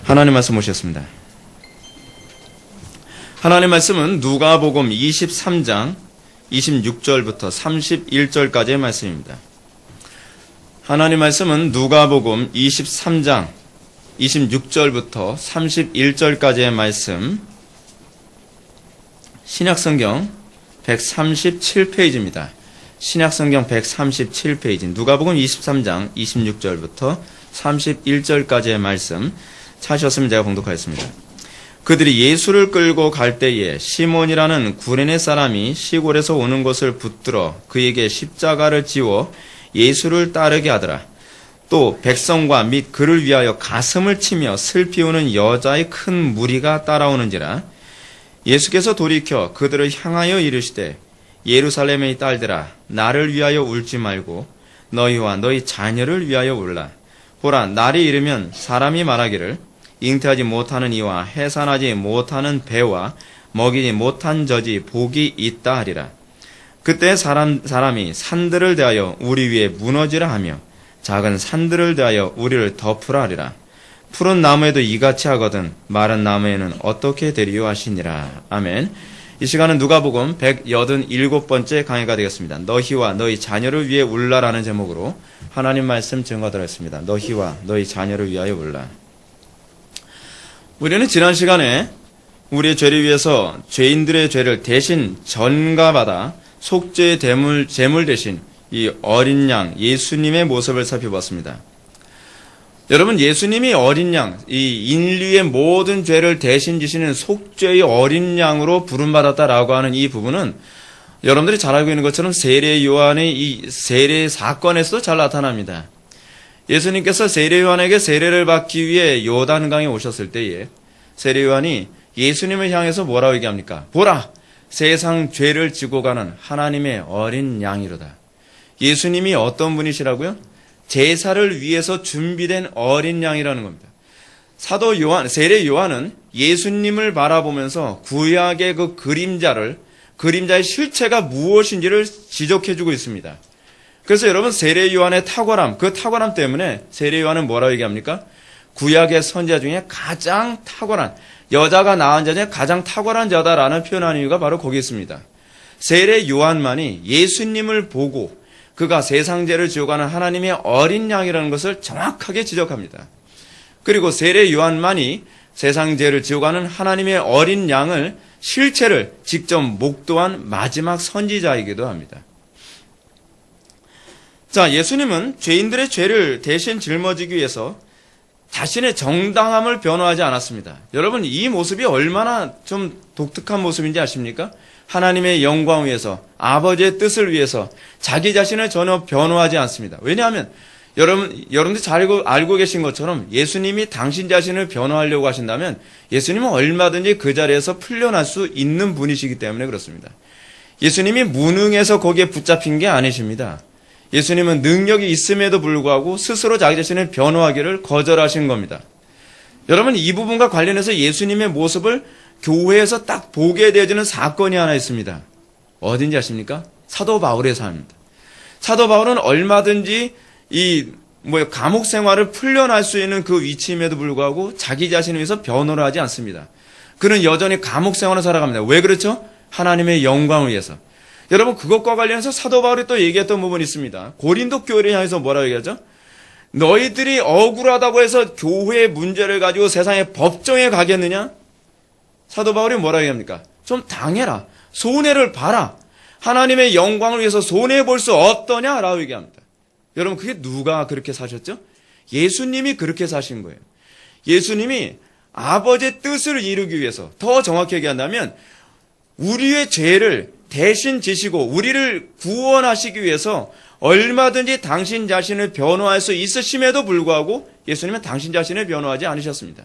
하나님 말씀 오셨습니다. 하나님 말씀은 누가복음 23장 26절부터 31절까지의 말씀입니다. 하나님 말씀은 누가복음 23장 26절부터 31절까지의 말씀, 신약성경 137페이지입니다. 신약성경 137페이지, 누가복음 23장 26절부터 31절까지의 말씀 찾으셨으면 제가 봉독하겠습니다. 그들이 예수를 끌고 갈 때에 시몬이라는 구레네 사람이 시골에서 오는 것을 붙들어 그에게 십자가를 지워 예수를 따르게 하더라. 또 백성과 및 그를 위하여 가슴을 치며 슬피 우는 여자의 큰 무리가 따라오는지라. 예수께서 돌이켜 그들을 향하여 이르시되 예루살렘의 딸들아, 나를 위하여 울지 말고 너희와 너희 자녀를 위하여 울라. 보라, 날이 이르면 사람이 말하기를 잉태하지 못하는 이와 해산하지 못하는 배와 먹이지 못한 젖이 복이 있다 하리라. 그때 사람이 산들을 대하여 우리 위에 무너지라 하며 작은 산들을 대하여 우리를 덮으라 하리라. 푸른 나무에도 이같이 하거든 마른 나무에는 어떻게 되리요 하시니라. 아멘. 이 시간은 누가복음 187번째 강해가 되겠습니다. 너희와 너희 자녀를 위해 울라라는 제목으로 하나님 말씀 증거하도록 하겠습니다. 너희와 너희 자녀를 위하여 울라. 우리는 지난 시간에 우리의 죄를 위해서 죄인들의 죄를 대신 전가받아 속죄의 제물 대신 이 어린 양 예수님의 모습을 살펴봤습니다. 여러분, 예수님이 어린 양, 이 인류의 모든 죄를 대신 지시는 속죄의 어린 양으로 부름받았다라고 하는 이 부분은 여러분들이 잘 알고 있는 것처럼 세례 요한의 이 세례 사건에서도 잘 나타납니다. 예수님께서 세례 요한에게 세례를 받기 위해 요단강에 오셨을 때에 세례 요한이 예수님을 향해서 뭐라고 얘기합니까? 보라, 세상 죄를 지고 가는 하나님의 어린 양이로다. 예수님이 어떤 분이시라고요? 제사를 위해서 준비된 어린 양이라는 겁니다. 사도 요한, 세례 요한은 예수님을 바라보면서 구약의 그 그림자의 실체가 무엇인지를 지적해주고 있습니다. 그래서 여러분, 세례 요한의 탁월함, 그 탁월함 때문에 세례 요한은 뭐라고 얘기합니까? 구약의 선지자 중에 가장 탁월한, 여자가 낳은 자 중에 가장 탁월한 자다라는 표현하는 이유가 바로 거기 있습니다. 세례 요한만이 예수님을 보고 그가 세상 죄를 지어가는 하나님의 어린 양이라는 것을 정확하게 지적합니다. 그리고 세례 요한만이 세상 죄를 지어가는 하나님의 어린 양을 실체를 직접 목도한 마지막 선지자이기도 합니다. 자, 예수님은 죄인들의 죄를 대신 짊어지기 위해서 자신의 정당함을 변호하지 않았습니다. 여러분, 이 모습이 얼마나 좀 독특한 모습인지 아십니까? 하나님의 영광을 위해서, 아버지의 뜻을 위해서 자기 자신을 전혀 변호하지 않습니다. 왜냐하면 여러분들이 잘 알고 계신 것처럼 예수님이 당신 자신을 변호하려고 하신다면 예수님은 얼마든지 그 자리에서 풀려날 수 있는 분이시기 때문에 그렇습니다. 예수님이 무능해서 거기에 붙잡힌 게 아니십니다. 예수님은 능력이 있음에도 불구하고 스스로 자기 자신을 변호하기를 거절하신 겁니다. 여러분, 이 부분과 관련해서 예수님의 모습을 교회에서 딱 보게 되어지는 사건이 하나 있습니다. 어딘지 아십니까? 사도 바울의 삶입니다. 사도 바울은 얼마든지 감옥 생활을 풀려날 수 있는 그 위치임에도 불구하고 자기 자신을 위해서 변호를 하지 않습니다. 그는 여전히 감옥 생활을 살아갑니다. 왜 그렇죠? 하나님의 영광을 위해서. 여러분, 그것과 관련해서 사도 바울이 또 얘기했던 부분이 있습니다. 고린도 교회를 향해서 뭐라고 얘기하죠? 너희들이 억울하다고 해서 교회의 문제를 가지고 세상의 법정에 가겠느냐? 사도 바울이 뭐라고 얘기합니까? 좀 당해라. 손해를 봐라. 하나님의 영광을 위해서 손해볼 수 없더냐라고 얘기합니다. 여러분, 그게 누가 그렇게 사셨죠? 예수님이 그렇게 사신 거예요. 예수님이 아버지의 뜻을 이루기 위해서, 더 정확히 얘기한다면 우리의 죄를 대신 지시고 우리를 구원하시기 위해서 얼마든지 당신 자신을 변호할 수 있으심에도 불구하고 예수님은 당신 자신을 변호하지 않으셨습니다.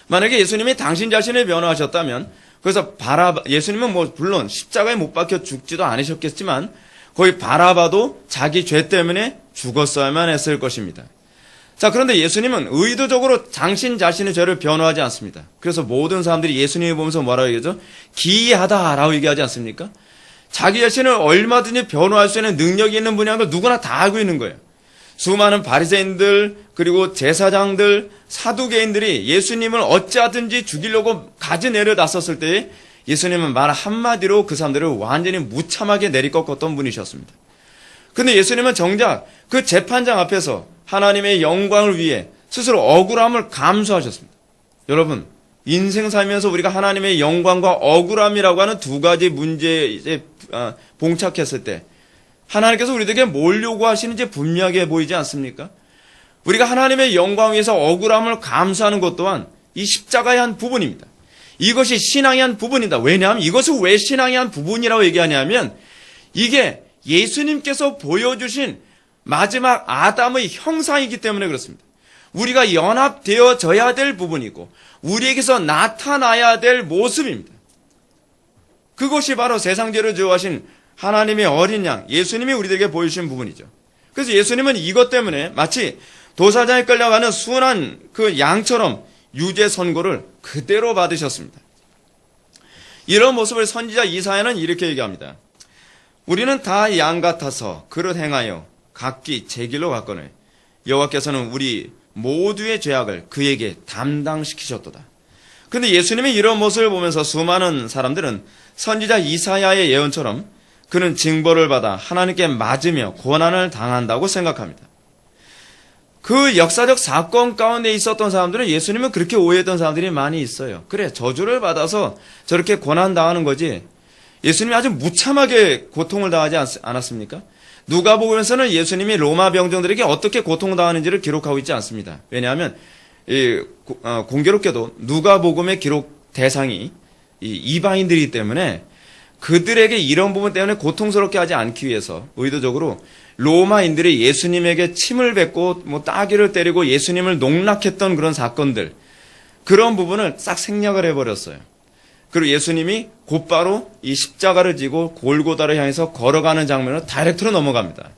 만약에 예수님이 당신 자신을 변호하셨다면 그래서 예수님은 물론 십자가에 못 박혀 죽지도 않으셨겠지만 거의 바라바도 자기 죄 때문에 죽었어야만 했을 것입니다. 자, 그런데 예수님은 의도적으로 당신 자신의 죄를 변호하지 않습니다. 그래서 모든 사람들이 예수님을 보면서 뭐라고 얘기하죠? 기이하다라고 얘기하지 않습니까? 자기 자신을 얼마든지 변호할 수 있는 능력이 있는 분이라는 걸 누구나 다 알고 있는 거예요. 수많은 바리새인들, 그리고 제사장들, 사두개인들이 예수님을 어찌하든지 죽이려고 가지 내려놨었을 때에 예수님은 말 한마디로 그 사람들을 완전히 무참하게 내리꺾었던 분이셨습니다. 근데 예수님은 정작 그 재판장 앞에서 하나님의 영광을 위해 스스로 억울함을 감수하셨습니다. 여러분, 인생 살면서 우리가 하나님의 영광과 억울함이라고 하는 두 가지 문제에 봉착했을 때 하나님께서 우리들에게 뭘 요구하시는지 분명하게 보이지 않습니까? 우리가 하나님의 영광 위해서 억울함을 감수하는 것 또한 이 십자가의 한 부분입니다. 이것이 신앙의 한 부분이다. 왜냐하면 이것을 왜 신앙의 한 부분이라고 얘기하냐면 이게 예수님께서 보여주신 마지막 아담의 형상이기 때문에 그렇습니다. 우리가 연합되어져야 될 부분이고 우리에게서 나타나야 될 모습입니다. 그것이 바로 세상 죄를 제어하신 하나님의 어린 양 예수님이 우리들에게 보여주신 부분이죠. 그래서 예수님은 이것 때문에 마치 도사장에 끌려가는 순한 그 양처럼 유죄 선고를 그대로 받으셨습니다. 이런 모습을 선지자 이사야는 이렇게 얘기합니다. 우리는 다 양 같아서 그릇 행하여 각기 제 길로 갔거늘 여호와께서는 우리 모두의 죄악을 그에게 담당시키셨도다. 그런데 예수님이 이런 모습을 보면서 수많은 사람들은 선지자 이사야의 예언처럼 그는 징벌을 받아 하나님께 맞으며 고난을 당한다고 생각합니다. 그 역사적 사건 가운데 있었던 사람들은 예수님을 그렇게 오해했던 사람들이 많이 있어요. 그래, 저주를 받아서 저렇게 고난당하는 거지. 예수님이 아주 무참하게 고통을 당하지 않았습니까? 누가복음에서는 예수님이 로마 병정들에게 어떻게 고통당하는지를 기록하고 있지 않습니다. 왜냐하면 공교롭게도 누가복음의 기록 대상이 이방인들이기 때문에 그들에게 이런 부분 때문에 고통스럽게 하지 않기 위해서 의도적으로 로마인들이 예수님에게 침을 뱉고 따귀를 때리고 예수님을 농락했던 그런 사건들, 그런 부분을 싹 생략을 해버렸어요. 그리고 예수님이 곧바로 이 십자가를 지고 골고다를 향해서 걸어가는 장면으로 다이렉트로 넘어갑니다.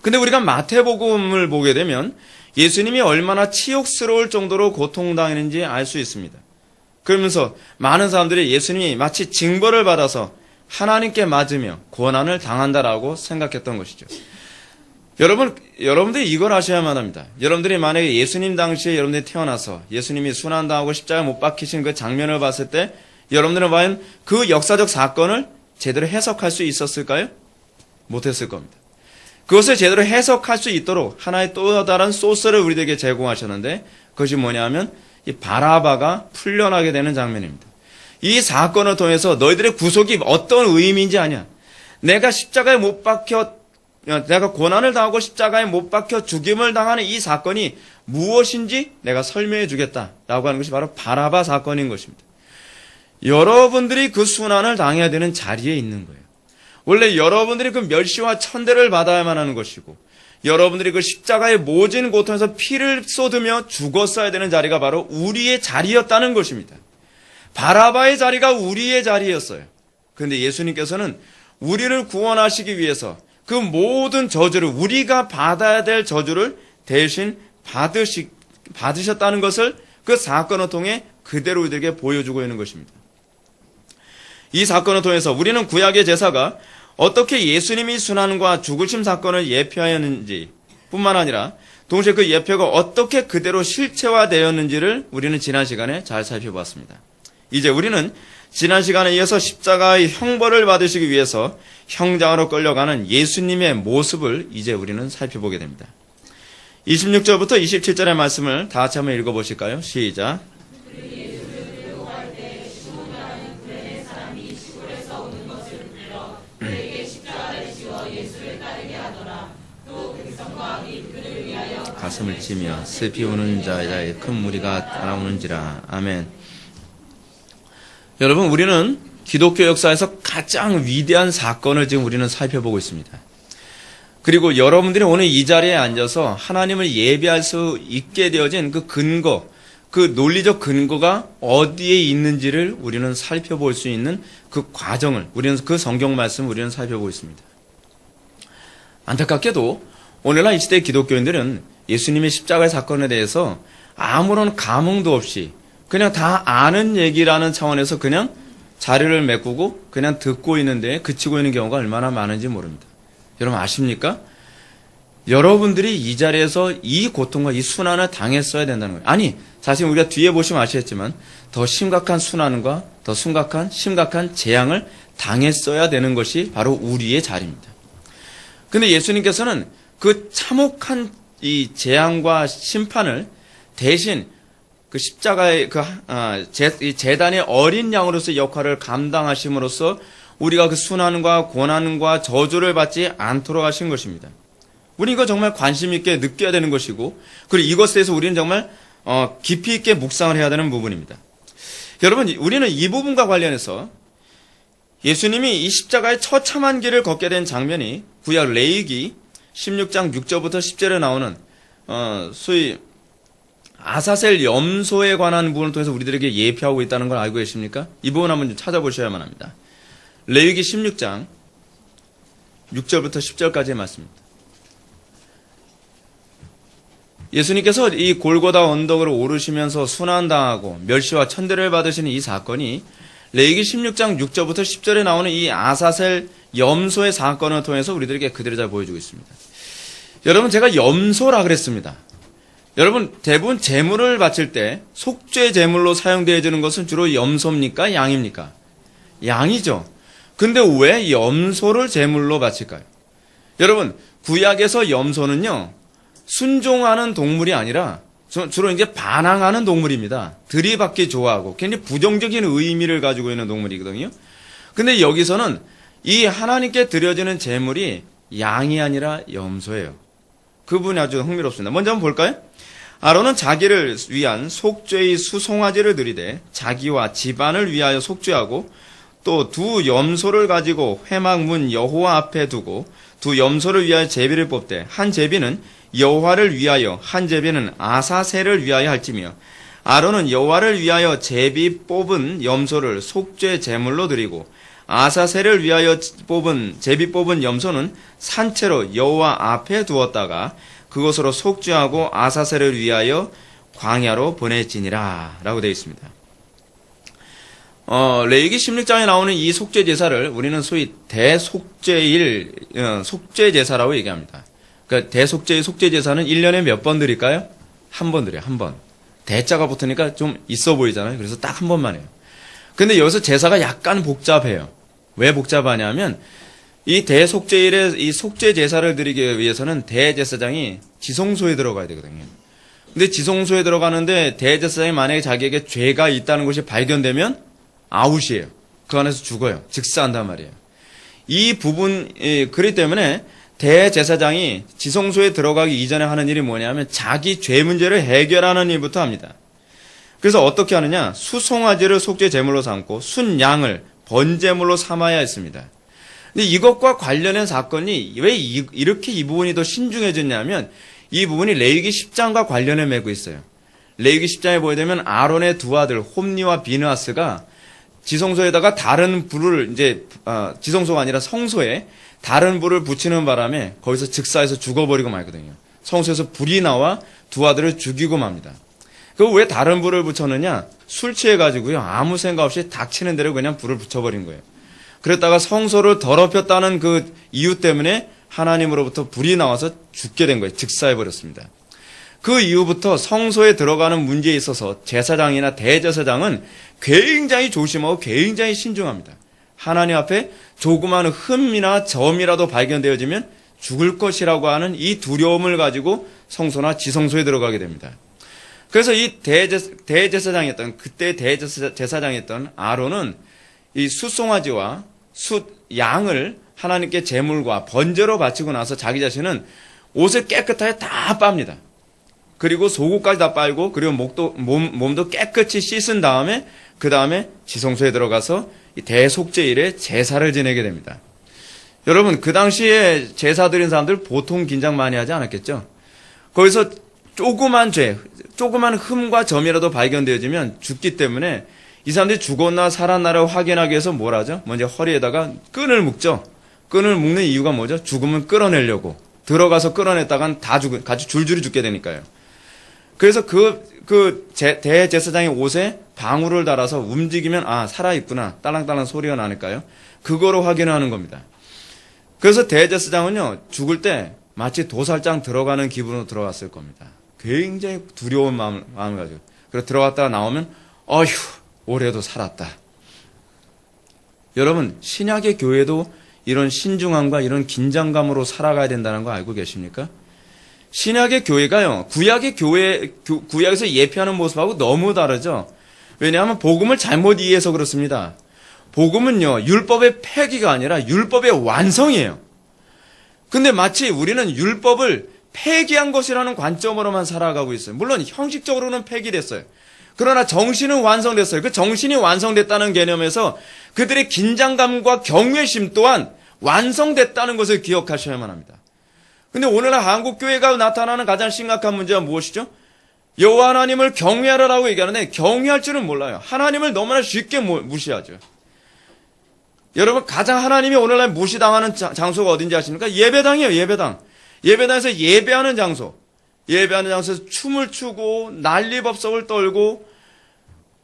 근데 우리가 마태복음을 보게 되면 예수님이 얼마나 치욕스러울 정도로 고통당했는지 알 수 있습니다. 그러면서 많은 사람들이 예수님이 마치 징벌을 받아서 하나님께 맞으며 고난을 당한다라고 생각했던 것이죠. 여러분들이 이걸 아셔야만 합니다. 여러분들이 만약에 예수님 당시에 여러분들이 태어나서 예수님이 순환당하고 십자가에 못 박히신 그 장면을 봤을 때 여러분들은 과연 그 역사적 사건을 제대로 해석할 수 있었을까요? 못했을 겁니다. 그것을 제대로 해석할 수 있도록 하나의 또 다른 소스를 우리들에게 제공하셨는데 그것이 뭐냐면 이 바라바가 풀려나게 되는 장면입니다. 이 사건을 통해서 너희들의 구속이 어떤 의미인지 아냐? 내가 십자가에 못 박혀 내가 고난을 당하고 십자가에 못 박혀 죽임을 당하는 이 사건이 무엇인지 내가 설명해 주겠다라고 하는 것이 바로 바라바 사건인 것입니다. 여러분들이 그 순환을 당해야 되는 자리에 있는 거예요. 원래 여러분들이 그 멸시와 천대를 받아야만 하는 것이고 여러분들이 그 십자가의 모진 고통에서 피를 쏟으며 죽었어야 되는 자리가 바로 우리의 자리였다는 것입니다. 바라바의 자리가 우리의 자리였어요. 그런데 예수님께서는 우리를 구원하시기 위해서 그 모든 저주를 우리가 받아야 될 저주를 대신 받으셨다는 것을 그 사건을 통해 그대로 우리에게 보여주고 있는 것입니다. 이 사건을 통해서 우리는 구약의 제사가 어떻게 예수님이 순환과 죽으심 사건을 예표하였는지 뿐만 아니라 동시에 그 예표가 어떻게 그대로 실체화되었는지를 우리는 지난 시간에 잘 살펴봤습니다. 이제 우리는 지난 시간에 이어서 십자가의 형벌을 받으시기 위해서 형장으로 끌려가는 예수님의 모습을 이제 우리는 살펴보게 됩니다. 26절부터 27절의 말씀을 다 같이 한번 읽어보실까요? 시작. 가슴을 치며 슬피 우는 자의 큰 무리가 따라오는지라. 아멘. 여러분, 우리는 기독교 역사에서 가장 위대한 사건을 지금 우리는 살펴보고 있습니다. 그리고 여러분들이 오늘 이 자리에 앉아서 하나님을 예배할 수 있게 되어진 그 근거, 그 논리적 근거가 어디에 있는지를 우리는 살펴볼 수 있는 그 과정을, 우리는 그 성경 말씀을 우리는 살펴보고 있습니다. 안타깝게도 오늘날 이 시대의 기독교인들은 예수님의 십자가의 사건에 대해서 아무런 감흥도 없이 그냥 다 아는 얘기라는 차원에서 그냥 자료를 메꾸고 그냥 듣고 있는데 그치고 있는 경우가 얼마나 많은지 모릅니다. 여러분 아십니까? 여러분들이 이 자리에서 이 고통과 이 순환을 당했어야 된다는 거예요. 아니, 사실 우리가 뒤에 보시면 아시겠지만 더 심각한 순환과 더 심각한 재앙을 당했어야 되는 것이 바로 우리의 자리입니다. 근데 예수님께서는 그 참혹한 이 재앙과 심판을 대신 그 십자가의 이 제단의 어린 양으로서의 역할을 감당하심으로써 우리가 그 순환과 고난과 저주를 받지 않도록 하신 것입니다. 우리 이거 정말 관심 있게 느껴야 되는 것이고, 그리고 이것에 대해서 우리는 정말 깊이 있게 묵상을 해야 되는 부분입니다. 여러분, 우리는 이 부분과 관련해서 예수님이 이 십자가의 처참한 길을 걷게 된 장면이 구약 레위기 16장 6절부터 10절에 나오는 소위 아사셀 염소에 관한 부분을 통해서 우리들에게 예표하고 있다는 걸 알고 계십니까? 이 부분 한번 좀 찾아보셔야만 합니다. 레위기 16장 6절부터 10절까지의 말씀입니다. 예수님께서 이 골고다 언덕을 오르시면서 순환당하고 멸시와 천대를 받으시는 이 사건이 레위기 16장 6절부터 10절에 나오는 이 아사셀 염소의 사건을 통해서 우리들에게 그대로 잘 보여주고 있습니다. 여러분, 제가 염소라 그랬습니다. 여러분, 대부분 제물을 바칠 때 속죄 제물로 사용되어지는 것은 주로 염소입니까? 양입니까? 양이죠. 근데 왜 염소를 제물로 바칠까요? 여러분, 구약에서 염소는요, 순종하는 동물이 아니라 주로 이제 반항하는 동물입니다. 들이받기 좋아하고 굉장히 부정적인 의미를 가지고 있는 동물이거든요. 근데 여기서는 이 하나님께 드려지는 제물이 양이 아니라 염소예요. 그 부분이 아주 흥미롭습니다. 먼저 한번 볼까요? 아론은 자기를 위한 속죄의 수송아지를 드리되 자기와 집안을 위하여 속죄하고 또 두 염소를 가지고 회막문 여호와 앞에 두고 두 염소를 위하여 제비를 뽑되 한 제비는 여호와를 위하여 한 제비는 아사셀을 위하여 할지며 아론은 여호와를 위하여 제비 뽑은 염소를 속죄 제물로 드리고 아사셀을 위하여 제비 뽑은 염소는 산채로 여호와 앞에 두었다가 그것으로 속죄하고 아사셀을 위하여 광야로 보내지니라 라고 되어 있습니다. 레위기 16장에 나오는 이 속죄 제사를 우리는 소위 대속죄일 속죄 제사라고 얘기합니다. 그러니까 대속죄의 속죄 제사는 1년에 몇 번 드릴까요? 한 번 드려요. 한 번. 대자가 붙으니까 좀 있어 보이잖아요. 그래서 딱 한 번만 해요. 근데 여기서 제사가 약간 복잡해요. 왜 복잡하냐면 이 대속죄일에 이 속죄 제사를 드리기 위해서는 대제사장이 지성소에 들어가야 되거든요. 근데 지성소에 들어가는데 대제사장이 만약에 자기에게 죄가 있다는 것이 발견되면 아웃이에요. 그 안에서 죽어요. 즉사한단 말이에요. 이 부분, 그렇기 때문에 대제사장이 지성소에 들어가기 이전에 하는 일이 뭐냐면 자기 죄 문제를 해결하는 일부터 합니다. 그래서 어떻게 하느냐? 수송아지를 속죄 제물로 삼고 순양을 번제물로 삼아야 했습니다. 근데 이것과 관련된 사건이 왜 이렇게 이 부분이 더 신중해졌냐면 이 부분이 레위기 10장과 관련해 맺고 있어요. 레위기 10장에 보게 되면 아론의 두 아들 홈니와 비느하스가 지성소에다가 다른 불을 지성소가 아니라 성소에 다른 불을 붙이는 바람에 거기서 즉사해서 죽어버리고 말거든요. 성소에서 불이 나와 두 아들을 죽이고 맙니다. 그 왜 다른 불을 붙였느냐? 술 취해가지고요. 아무 생각 없이 닥치는 대로 그냥 불을 붙여버린 거예요. 그랬다가 성소를 더럽혔다는 그 이유 때문에 하나님으로부터 불이 나와서 죽게 된 거예요. 즉사해버렸습니다. 그 이후부터 성소에 들어가는 문제에 있어서 제사장이나 대제사장은 굉장히 조심하고 굉장히 신중합니다. 하나님 앞에 조그마한 흠이나 점이라도 발견되어지면 죽을 것이라고 하는 이 두려움을 가지고 성소나 지성소에 들어가게 됩니다. 그래서 이 대제사장이었던 그때 대제사장이었던 아론은 이 숫송아지와 숫양을 하나님께 제물과 번제로 바치고 나서 자기 자신은 옷을 깨끗하게 다 빱니다. 그리고 속옷까지 다 빨고 그리고 몸도 깨끗이 씻은 다음에 그 다음에 지성소에 들어가서 이 대속죄일에 제사를 지내게 됩니다. 여러분, 그 당시에 제사 드린 사람들 보통 긴장 많이 하지 않았겠죠? 거기서 조그만 흠과 점이라도 발견되어지면 죽기 때문에 이 사람들이 죽었나 살았나를 확인하기 위해서 뭘 하죠? 먼저 허리에다가 끈을 묶죠. 끈을 묶는 이유가 뭐죠? 죽음을 끌어내려고. 들어가서 끌어냈다간 같이 줄줄이 죽게 되니까요. 그래서 대제사장의 옷에 방울을 달아서 움직이면 살아있구나. 딸랑딸랑 소리가 나니까요. 그거로 확인하는 겁니다. 그래서 대제사장은요, 죽을 때 마치 도살장 들어가는 기분으로 들어갔을 겁니다. 굉장히 두려운 마음을 가지고. 그래서 들어갔다가 나오면, 어휴, 올해도 살았다. 여러분, 신약의 교회도 이런 신중함과 이런 긴장감으로 살아가야 된다는 거 알고 계십니까? 신약의 교회가요, 구약에서 예표하는 모습하고 너무 다르죠? 왜냐하면 복음을 잘못 이해해서 그렇습니다. 복음은요, 율법의 폐기가 아니라 율법의 완성이에요. 근데 마치 우리는 율법을 폐기한 것이라는 관점으로만 살아가고 있어요. 물론 형식적으로는 폐기됐어요. 그러나 정신은 완성됐어요. 그 정신이 완성됐다는 개념에서 그들의 긴장감과 경외심 또한 완성됐다는 것을 기억하셔야만 합니다. 근데 오늘날 한국교회가 나타나는 가장 심각한 문제가 무엇이죠? 여호와 하나님을 경외하라고 얘기하는데 경외할 줄은 몰라요. 하나님을 너무나 쉽게 무시하죠. 여러분, 가장 하나님이 오늘날 무시당하는 장소가 어딘지 아십니까? 예배당이에요. 예배당. 예배당에서 예배하는 장소. 예배하는 장소에서 춤을 추고 난리법석을 떨고,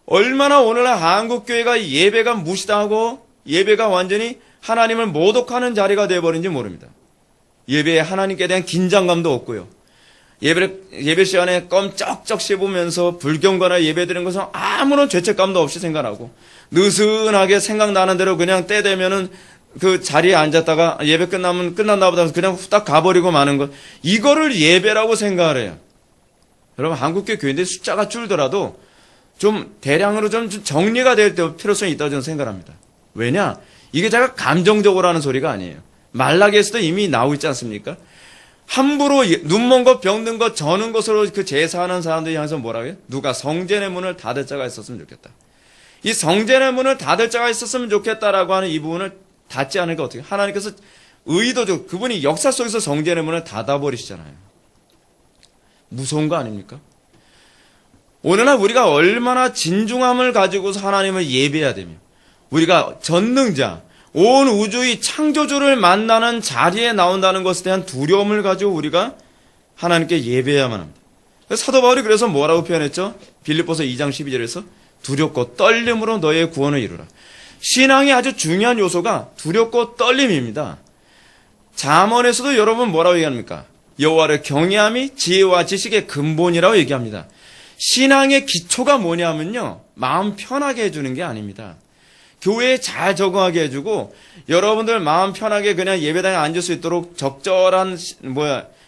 얼마나 오늘날 한국교회가 예배가 무시당하고 예배가 완전히 하나님을 모독하는 자리가 되어버린지 모릅니다. 예배에 하나님께 대한 긴장감도 없고요. 예배 시간에 껌 쩍쩍 씹으면서 불경건하게 예배 드리는 것은 아무런 죄책감도 없이 생각하고, 느슨하게 생각나는 대로 그냥 때 되면은 그 자리에 앉았다가 예배 끝나면 끝났나 보다 그냥 후딱 가버리고 마는 것, 이거를 예배라고 생각을 해요. 여러분, 한국교회 교인들 숫자가 줄더라도 좀 대량으로 좀 정리가 될 필요성이 있다고 저는 생각합니다. 왜냐? 이게 제가 감정적으로 하는 소리가 아니에요. 말라기에서도 이미 나오고 있지 않습니까? 함부로 눈먼 것, 병든 것, 저는 것으로 그 제사하는 사람들이 향해서 뭐라고 해요? 누가 성전의 문을 닫을 자가 있었으면 좋겠다. 이 성전의 문을 닫을 자가 있었으면 좋겠다라고 하는 이 부분을 닫지 않으니까 어떻게? 하나님께서 의도적, 그분이 역사 속에서 성전의 문을 닫아버리시잖아요. 무서운 거 아닙니까? 오늘날 우리가 얼마나 진중함을 가지고서 하나님을 예배해야 되며, 우리가 전능자, 온 우주의 창조주를 만나는 자리에 나온다는 것에 대한 두려움을 가지고 우리가 하나님께 예배해야만 합니다. 사도 바울이 그래서 뭐라고 표현했죠? 빌립보서 2장 12절에서 두렵고 떨림으로 너의 구원을 이루라. 신앙의 아주 중요한 요소가 두렵고 떨림입니다. 잠언에서도 여러분 뭐라고 얘기합니까? 여호와를 경외함이 지혜와 지식의 근본이라고 얘기합니다. 신앙의 기초가 뭐냐면요, 마음 편하게 해주는 게 아닙니다. 교회에 잘 적응하게 해주고 여러분들 마음 편하게 그냥 예배당에 앉을 수 있도록 적절한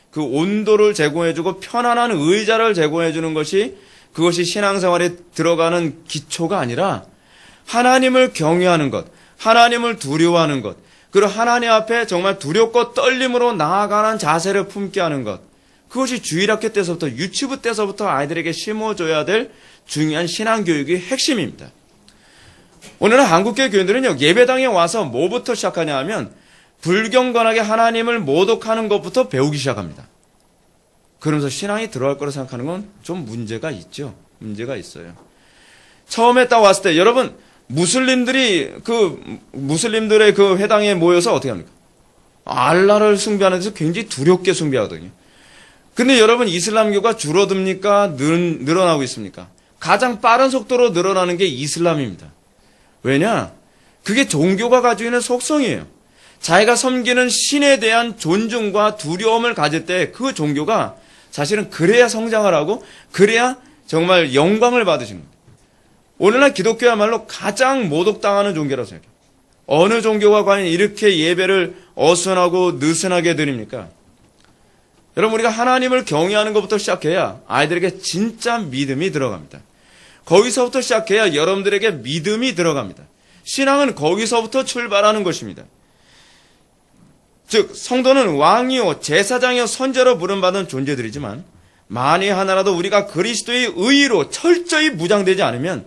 그 온도를 제공해주고 편안한 의자를 제공해주는 것이, 그것이 신앙생활에 들어가는 기초가 아니라 하나님을 경외하는 것, 하나님을 두려워하는 것, 그리고 하나님 앞에 정말 두렵고 떨림으로 나아가는 자세를 품게 하는 것, 그것이 주일학교 때서부터, 유치부 때서부터 아이들에게 심어줘야 될 중요한 신앙교육의 핵심입니다. 오늘은 한국교회 교인들은요, 예배당에 와서 뭐부터 시작하냐 하면 불경건하게 하나님을 모독하는 것부터 배우기 시작합니다. 그러면서 신앙이 들어갈 거라고 생각하는 건 좀 문제가 있죠. 문제가 있어요. 처음에 딱 왔을 때 여러분, 무슬림들의 그 회당에 모여서 어떻게 합니까? 알라를 숭배하는 데서 굉장히 두렵게 숭배하거든요. 근데 여러분, 이슬람교가 줄어듭니까? 늘어나고 있습니까? 가장 빠른 속도로 늘어나는 게 이슬람입니다. 왜냐? 그게 종교가 가지고 있는 속성이에요. 자기가 섬기는 신에 대한 존중과 두려움을 가질 때 그 종교가 사실은 그래야 성장을 하고 그래야 정말 영광을 받으시는 거예요. 오늘날 기독교야말로 가장 모독당하는 종교라고 생각해요. 어느 종교가 과연 이렇게 예배를 어수선하고 느슨하게 드립니까? 여러분, 우리가 하나님을 경외하는 것부터 시작해야 아이들에게 진짜 믿음이 들어갑니다. 거기서부터 시작해야 여러분들에게 믿음이 들어갑니다. 신앙은 거기서부터 출발하는 것입니다. 즉, 성도는 왕이요, 제사장이요, 선제로 부름받은 존재들이지만 만일 하나라도 우리가 그리스도의 의로 철저히 무장되지 않으면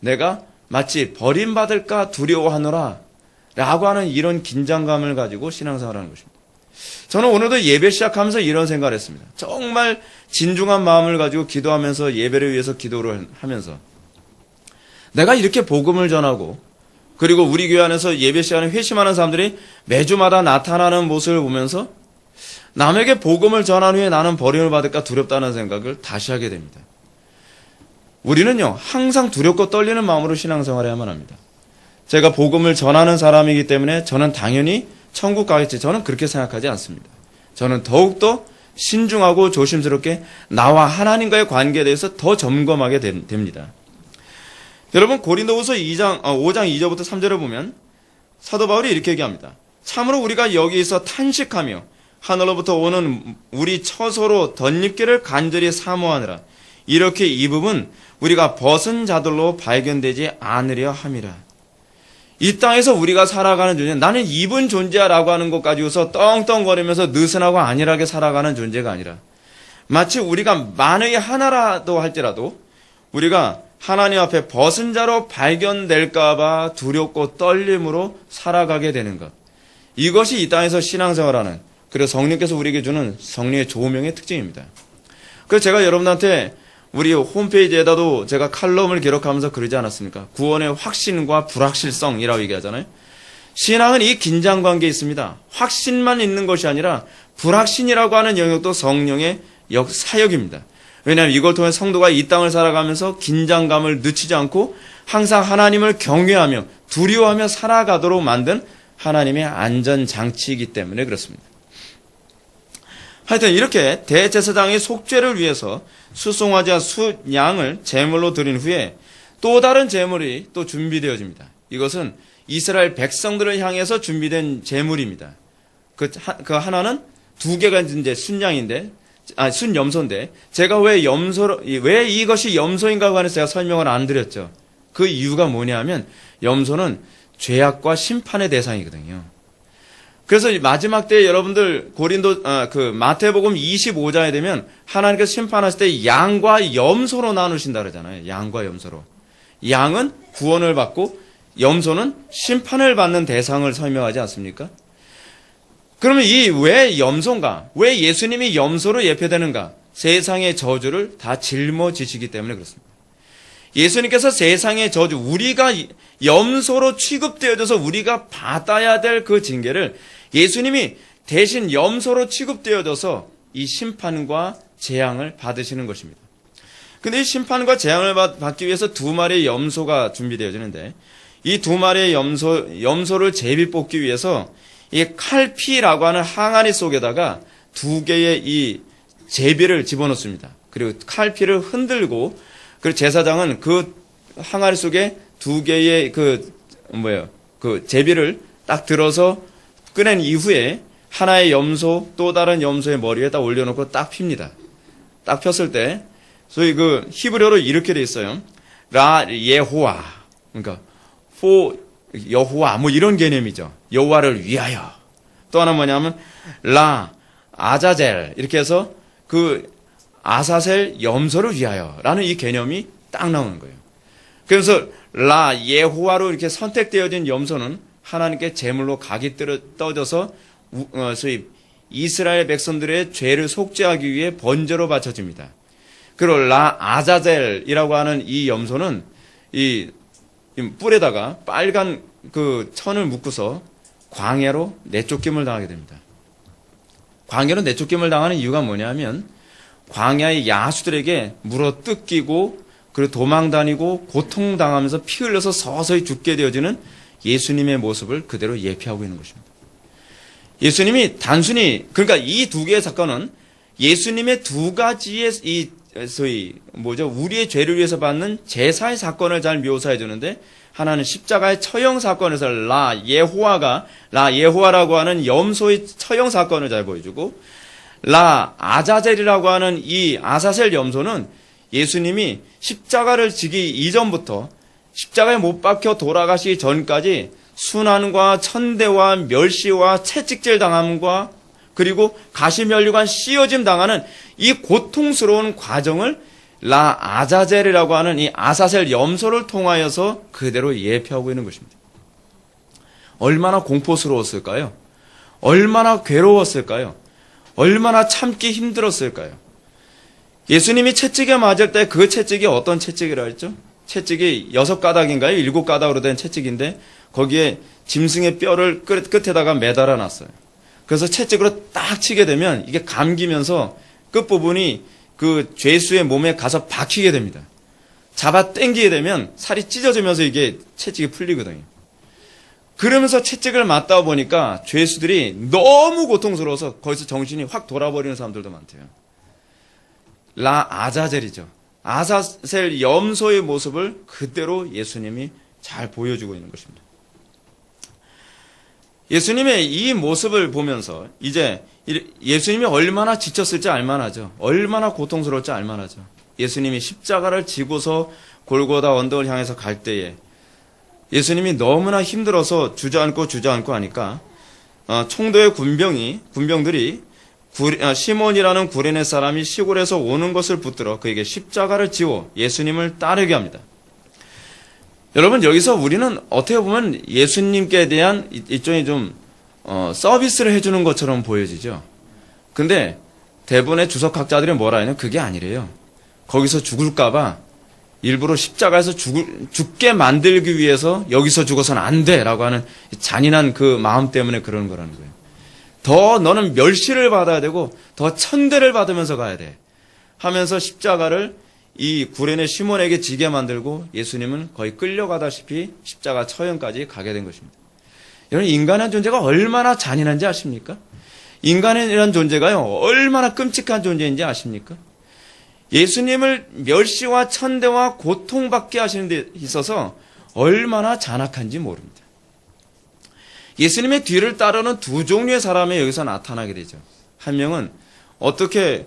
내가 마치 버림받을까 두려워하노라 라고 하는 이런 긴장감을 가지고 신앙생활을 하는 것입니다. 저는 오늘도 예배 시작하면서 이런 생각을 했습니다. 정말 진중한 마음을 가지고 기도하면서 예배를 위해서 기도를 하면서 내가 이렇게 복음을 전하고 그리고 우리 교회 안에서 예배 시간에 회심하는 사람들이 매주마다 나타나는 모습을 보면서 남에게 복음을 전한 후에 나는 버림을 받을까 두렵다는 생각을 다시 하게 됩니다. 우리는요, 항상 두렵고 떨리는 마음으로 신앙생활을 해야만 합니다. 제가 복음을 전하는 사람이기 때문에 저는 당연히 천국 가겠지, 저는 그렇게 생각하지 않습니다. 저는 더욱더 신중하고 조심스럽게 나와 하나님과의 관계에 대해서 더 점검하게 됩니다. 여러분, 고린도후서 5장 2절부터 3절을 보면 사도 바울이 이렇게 얘기합니다. 참으로 우리가 여기서 탄식하며 하늘로부터 오는 우리 처소로 덧입기를 간절히 사모하느라 이렇게 이 부분 우리가 벗은 자들로 발견되지 않으려 함이라. 이 땅에서 우리가 살아가는 존재, 나는 입은 존재라고 하는 것 가지고서 떵떵거리면서 느슨하고 안일하게 살아가는 존재가 아니라 마치 우리가 만의 하나라도 할지라도 우리가 하나님 앞에 벗은 자로 발견될까봐 두렵고 떨림으로 살아가게 되는 것. 이것이 이 땅에서 신앙생활하는, 그리고 성령께서 우리에게 주는 성령의 조명의 특징입니다. 그래서 제가 여러분한테 우리 홈페이지에다도 제가 칼럼을 기록하면서 그러지 않았습니까? 구원의 확신과 불확실성이라고 얘기하잖아요. 신앙은 이 긴장관계에 있습니다. 확신만 있는 것이 아니라 불확신이라고 하는 영역도 성령의 사역입니다. 왜냐하면 이걸 통해 성도가 이 땅을 살아가면서 긴장감을 늦추지 않고 항상 하나님을 경외하며 두려워하며 살아가도록 만든 하나님의 안전장치이기 때문에 그렇습니다. 하여튼 이렇게 대제사장의 속죄를 위해서 수송아지와 숫양을 제물로 드린 후에 또 다른 제물이 또 준비되어집니다. 이것은 이스라엘 백성들을 향해서 준비된 제물입니다. 그 하나는 두 개가 이제 순염소인데 제가 왜 이것이 염소인가 관해서 제가 설명을 안 드렸죠. 그 이유가 뭐냐면 염소는 죄악과 심판의 대상이거든요. 그래서 마지막 때 여러분들 마태복음 25장에 되면 하나님께서 심판하실 때 양과 염소로 나누신다 그러잖아요. 양과 염소로. 양은 구원을 받고 염소는 심판을 받는 대상을 설명하지 않습니까? 그러면 왜 염소인가? 왜 예수님이 염소로 예표되는가? 세상의 저주를 다 짊어지시기 때문에 그렇습니다. 예수님께서 세상의 저주, 우리가 염소로 취급되어져서 우리가 받아야 될 그 징계를 예수님이 대신 염소로 취급되어져서 이 심판과 재앙을 받으시는 것입니다. 근데 이 심판과 재앙을 받기 위해서 두 마리의 염소가 준비되어지는데 이 두 마리의 염소를 제비 뽑기 위해서 이 칼피라고 하는 항아리 속에다가 두 개의 이 제비를 집어넣습니다. 그리고 칼피를 흔들고 그리고 제사장은 그 항아리 속에 두 개의 그 제비를 딱 들어서 꺼낸 이후에 하나의 염소 또 다른 염소의 머리에 딱 올려놓고 딱 핍니다. 딱 폈을 때 소위 그 히브리어로 이렇게 돼 있어요. 라 예호와, 그러니까 여호와 뭐 이런 개념이죠. 여호와를 위하여. 또 하나 뭐냐면 라 아자젤 이렇게 해서 그 아사셀 염소를 위하여라는 이 개념이 딱 나오는 거예요. 그래서 라 예호와로 이렇게 선택되어진 염소는 하나님께 제물로 각이 떠져서 소위 이스라엘 백성들의 죄를 속죄하기 위해 번제로 바쳐집니다. 그리고 라 아자젤이라고 하는 이 염소는 이 뿔에다가 빨간 그 천을 묶고서 광야로 내쫓김을 당하게 됩니다. 광야로 내쫓김을 당하는 이유가 뭐냐면 광야의 야수들에게 물어 뜯기고 그리고 도망다니고 고통당하면서 피 흘려서 서서히 죽게 되어지는 예수님의 모습을 그대로 예표하고 있는 것입니다. 예수님이 단순히 그러니까 이 두 개의 사건은 예수님의 두 가지의 우리의 죄를 위해서 받는 제사의 사건을 잘 묘사해 주는데 하나는 십자가의 처형 사건에서 라 예호와라고 하는 염소의 처형 사건을 잘 보여주고 라 아자젤이라고 하는 이 아사셀 염소는 예수님이 십자가를 지기 이전부터 십자가에 못 박혀 돌아가시기 전까지 순환과 천대와 멸시와 채찍질 당함과 그리고 가시면류관 씌어짐 당하는 이 고통스러운 과정을 라 아자젤이라고 하는 이 아사셀 염소를 통하여서 그대로 예표하고 있는 것입니다. 얼마나 공포스러웠을까요? 얼마나 괴로웠을까요? 얼마나 참기 힘들었을까요? 예수님이 채찍에 맞을 때 그 채찍이 어떤 채찍이라 했죠? 채찍이 6가닥인가요? 7가닥으로 된 채찍인데 거기에 짐승의 뼈를 끝에다가 매달아 놨어요. 그래서 채찍으로 딱 치게 되면 이게 감기면서 끝부분이 그 죄수의 몸에 가서 박히게 됩니다. 잡아 당기게 되면 살이 찢어지면서 이게 채찍이 풀리거든요. 그러면서 채찍을 맞다 보니까 죄수들이 너무 고통스러워서 거기서 정신이 확 돌아버리는 사람들도 많대요. 아자젤이죠. 아사셀 염소의 모습을 그대로 예수님이 잘 보여주고 있는 것입니다. 예수님의 이 모습을 보면서 이제 예수님이 얼마나 지쳤을지 알만하죠. 얼마나 고통스러울지 알만하죠. 예수님이 십자가를 지고서 골고다 언덕을 향해서 갈 때에 예수님이 너무나 힘들어서 주저앉고 하니까 총도의 군병들이 시몬이라는 구레네 사람이 시골에서 오는 것을 붙들어 그에게 십자가를 지워 예수님을 따르게 합니다. 여러분, 여기서 우리는 어떻게 보면 예수님께 대한 일종의 좀 서비스를 해주는 것처럼 보여지죠. 근데 대부분의 주석학자들이 뭐라 하냐면 그게 아니래요. 거기서 죽을까봐 일부러 십자가에서 죽게 만들기 위해서 여기서 죽어서는 안 돼라고 하는 잔인한 그 마음 때문에 그러는 거라는 거예요. 더 너는 멸시를 받아야 되고 더 천대를 받으면서 가야 돼 하면서 십자가를 이 구레네 시몬에게 지게 만들고 예수님은 거의 끌려가다시피 십자가 처형까지 가게 된 것입니다. 여러분, 인간의 존재가 얼마나 잔인한지 아십니까? 인간이라는 존재가요, 얼마나 끔찍한 존재인지 아십니까? 예수님을 멸시와 천대와 고통받게 하시는 데 있어서 얼마나 잔악한지 모릅니다. 예수님의 뒤를 따르는 두 종류의 사람이 여기서 나타나게 되죠. 한 명은 어떻게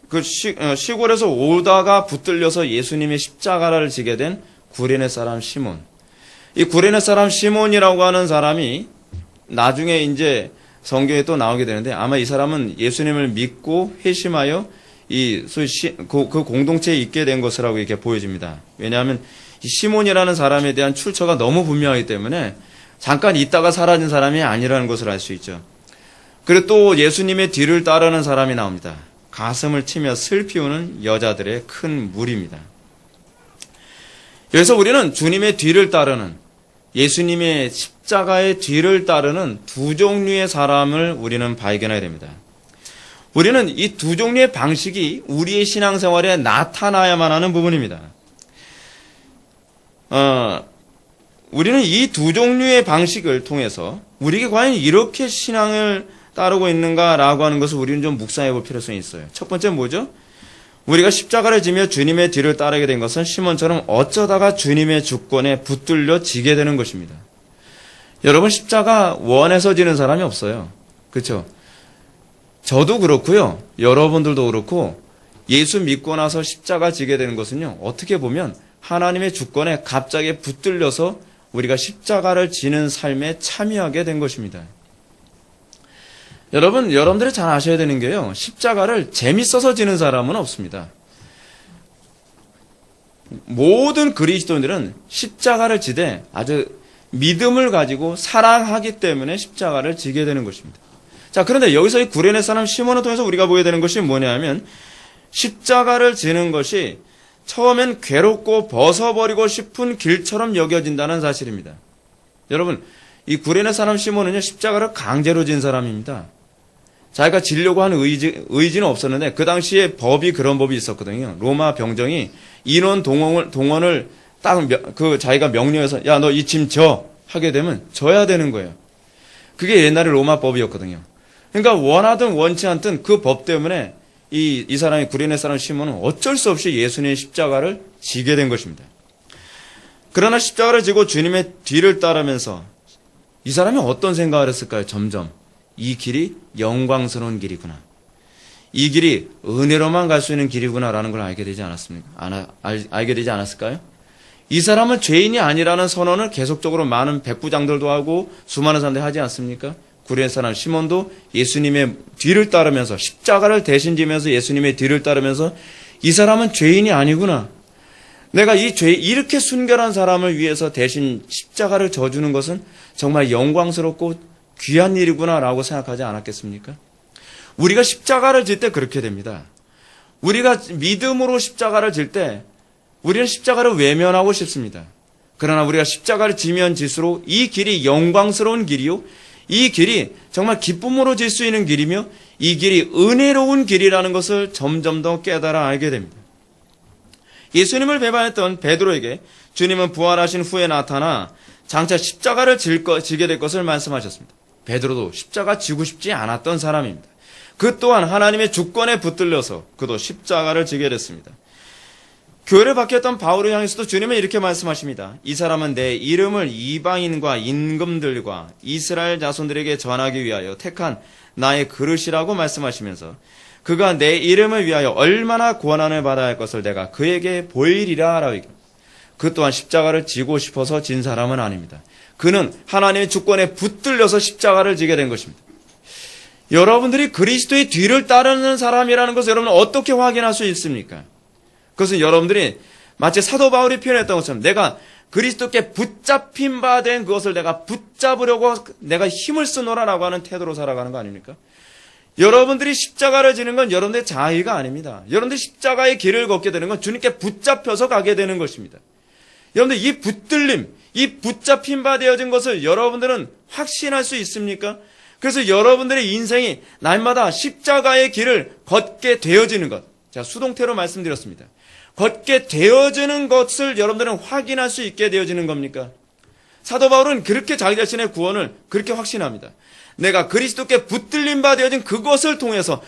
그 시골에서 오다가 붙들려서 예수님의 십자가를 지게 된 구레네 사람 시몬. 이 구레네 사람 시몬이라고 하는 사람이 나중에 이제 성경에 또 나오게 되는데 아마 이 사람은 예수님을 믿고 회심하여 그 공동체에 있게 된 것이라고 이렇게 보여집니다. 왜냐하면 이 시몬이라는 사람에 대한 출처가 너무 분명하기 때문에 잠깐 있다가 사라진 사람이 아니라는 것을 알 수 있죠. 그리고 또 예수님의 뒤를 따르는 사람이 나옵니다. 가슴을 치며 슬피 우는 여자들의 큰 무리입니다. 여기서 우리는 주님의 뒤를 따르는, 예수님의 십자가의 뒤를 따르는 두 종류의 사람을 우리는 발견하게 됩니다. 우리는 이 두 종류의 방식이 우리의 신앙생활에 나타나야만 하는 부분입니다. 우리는 이 두 종류의 방식을 통해서 우리에게 과연 이렇게 신앙을 따르고 있는가라고 하는 것을 우리는 좀 묵상해 볼 필요성이 있어요. 첫 번째 뭐죠? 우리가 십자가를 지며 주님의 뒤를 따르게 된 것은 시몬처럼 어쩌다가 주님의 주권에 붙들려 지게 되는 것입니다. 여러분, 십자가 원해서 지는 사람이 없어요. 그렇죠? 저도 그렇고요. 여러분들도 그렇고 예수 믿고 나서 십자가 지게 되는 것은요. 어떻게 보면 하나님의 주권에 갑자기 붙들려서 우리가 십자가를 지는 삶에 참여하게 된 것입니다. 여러분들이 잘 아셔야 되는 게요. 십자가를 재밌어서 지는 사람은 없습니다. 모든 그리스도인들은 십자가를 지되 아주 믿음을 가지고 사랑하기 때문에 십자가를 지게 되는 것입니다. 자, 그런데 여기서 이 구레네 사람 시몬을 통해서 우리가 보게 되는 것이 뭐냐면 십자가를 지는 것이 처음엔 괴롭고 벗어버리고 싶은 길처럼 여겨진다는 사실입니다. 여러분, 이 구레네 사람 시몬은요, 십자가를 강제로 진 사람입니다. 자기가 지려고 하는 의지는 없었는데 그 당시에 법이 그런 법이 있었거든요. 로마 병정이 인원 동원을 딱 자기가 명령해서 야, 너 이 짐 져 하게 되면 져야 되는 거예요. 그게 옛날에 로마 법이었거든요. 그러니까 원하든 원치 않든 그 법 때문에 이 사람이 구레네 사람 시몬은 어쩔 수 없이 예수님의 십자가를 지게 된 것입니다. 그러나 십자가를 지고 주님의 뒤를 따르면서 이 사람이 어떤 생각을 했을까요? 점점 이 길이 영광스러운 길이구나. 이 길이 은혜로만 갈 수 있는 길이구나라는 걸 알게 되지 않았습니까? 알게 되지 않았을까요? 이 사람은 죄인이 아니라는 선언을 계속적으로 많은 백부장들도 하고 수많은 사람들이 하지 않습니까? 구레네 사람 시몬도 예수님의 뒤를 따르면서 십자가를 대신 지면서 예수님의 뒤를 따르면서 이 사람은 죄인이 아니구나. 내가 이렇게 순결한 사람을 위해서 대신 십자가를 져주는 것은 정말 영광스럽고 귀한 일이구나라고 생각하지 않았겠습니까? 우리가 십자가를 질 때 그렇게 됩니다. 우리가 믿음으로 십자가를 질 때 우리는 십자가를 외면하고 싶습니다. 그러나 우리가 십자가를 지면 질수록 이 길이 영광스러운 길이요, 이 길이 정말 기쁨으로 질 수 있는 길이며 이 길이 은혜로운 길이라는 것을 점점 더 깨달아 알게 됩니다. 예수님을 배반했던 베드로에게 주님은 부활하신 후에 나타나 장차 십자가를 지게 될 것을 말씀하셨습니다. 베드로도 십자가 지고 싶지 않았던 사람입니다. 그 또한 하나님의 주권에 붙들려서 그도 십자가를 지게 됐습니다. 교회를 바뀌었던 바울을 향해서도 주님은 이렇게 말씀하십니다. 이 사람은 내 이름을 이방인과 임금들과 이스라엘 자손들에게 전하기 위하여 택한 나의 그릇이라고 말씀하시면서 그가 내 이름을 위하여 얼마나 고난을 받아야 할 것을 내가 그에게 보이리라 라고 얘기합니다. 그 또한 십자가를 지고 싶어서 진 사람은 아닙니다. 그는 하나님의 주권에 붙들려서 십자가를 지게 된 것입니다. 여러분들이 그리스도의 뒤를 따르는 사람이라는 것을 여러분은 어떻게 확인할 수 있습니까? 그것은 여러분들이 마치 사도 바울이 표현했던 것처럼 내가 그리스도께 붙잡힌 바 된 그것을 내가 붙잡으려고 내가 힘을 쓰노라라고 하는 태도로 살아가는 거 아닙니까? 여러분들이 십자가를 지는 건 여러분들의 자의가 아닙니다. 여러분들이 십자가의 길을 걷게 되는 건 주님께 붙잡혀서 가게 되는 것입니다. 여러분들 이 붙들림, 이 붙잡힌 바 되어진 것을 여러분들은 확신할 수 있습니까? 그래서 여러분들의 인생이 날마다 십자가의 길을 걷게 되어지는 것. 제가 수동태로 말씀드렸습니다. 걷게 되어지는 것을 여러분들은 확인할 수 있게 되어지는 겁니까? 사도 바울은 그렇게 자기 자신의 구원을 그렇게 확신합니다. 내가 그리스도께 붙들림 바 되어진 그것을 통해서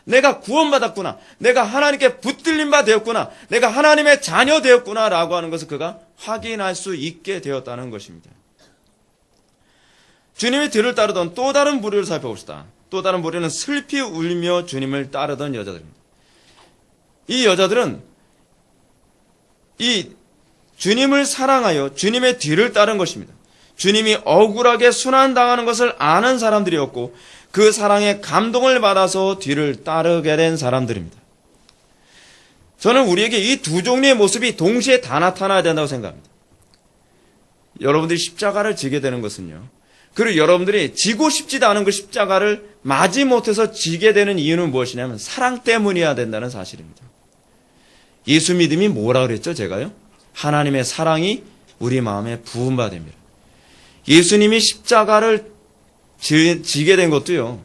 내가 구원받았구나. 내가 하나님께 붙들림 바 되었구나. 내가 하나님의 자녀 되었구나 라고 하는 것을 그가 확인할 수 있게 되었다는 것입니다. 주님의 뒤를 따르던 또 다른 무리를 살펴봅시다. 또 다른 무리는 슬피 울며 주님을 따르던 여자들입니다. 이 여자들은 이 주님을 사랑하여 주님의 뒤를 따른 것입니다. 주님이 억울하게 순환당하는 것을 아는 사람들이었고 그 사랑에 감동을 받아서 뒤를 따르게 된 사람들입니다. 저는 우리에게 이 두 종류의 모습이 동시에 다 나타나야 된다고 생각합니다. 여러분들이 십자가를 지게 되는 것은요. 그리고 여러분들이 지고 싶지도 않은 그 십자가를 마지못해서 지게 되는 이유는 무엇이냐면 사랑 때문이어야 된다는 사실입니다. 예수 믿음이 뭐라 그랬죠, 제가요? 하나님의 사랑이 우리 마음에 부음바 됩니다. 예수님이 십자가를 지게 된 것도요,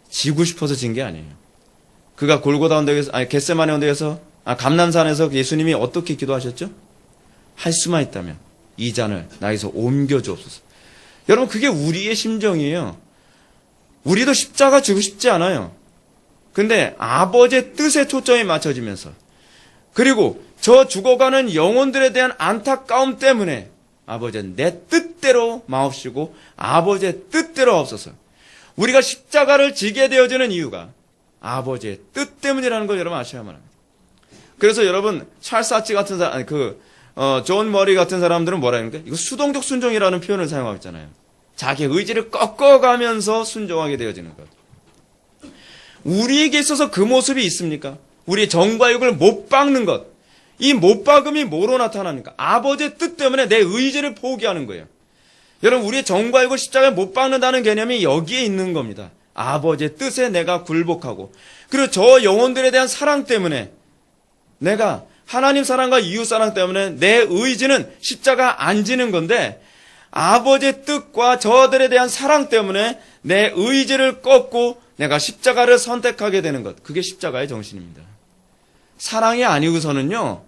지고 싶어서 진 게 아니에요. 그가 골고다 언덕에서, 겟세마네 언덕에서, 감람산에서 예수님이 어떻게 기도하셨죠? 할 수만 있다면 이 잔을 나에게서 옮겨 주옵소서. 여러분, 그게 우리의 심정이에요. 우리도 십자가 지고 싶지 않아요. 근데 아버지의 뜻에 초점이 맞춰지면서 그리고 저 죽어가는 영혼들에 대한 안타까움 때문에 아버지는 내 뜻대로 마옵시고 아버지의 뜻대로 없어서 우리가 십자가를 지게 되어지는 이유가 아버지의 뜻 때문이라는 걸 여러분 아셔야만 합니다. 그래서 여러분 찰스 아치 같은 사람, 존 머리 같은 사람들은 뭐라 하니까 이거 수동적 순종이라는 표현을 사용하고 있잖아요. 자기 의지를 꺾어가면서 순종하게 되어지는 것. 우리에게 있어서 그 모습이 있습니까? 우리의 정과 육을 못 박는 것. 이 못 박음이 뭐로 나타납니까? 아버지의 뜻 때문에 내 의지를 포기하는 거예요. 여러분, 우리의 정과 육을 십자가에 못 박는다는 개념이 여기에 있는 겁니다. 아버지의 뜻에 내가 굴복하고 그리고 저 영혼들에 대한 사랑 때문에 내가 하나님 사랑과 이웃 사랑 때문에 내 의지는 십자가 안 지는 건데 아버지의 뜻과 저들에 대한 사랑 때문에 내 의지를 꺾고 내가 십자가를 선택하게 되는 것. 그게 십자가의 정신입니다. 사랑이 아니고서는요.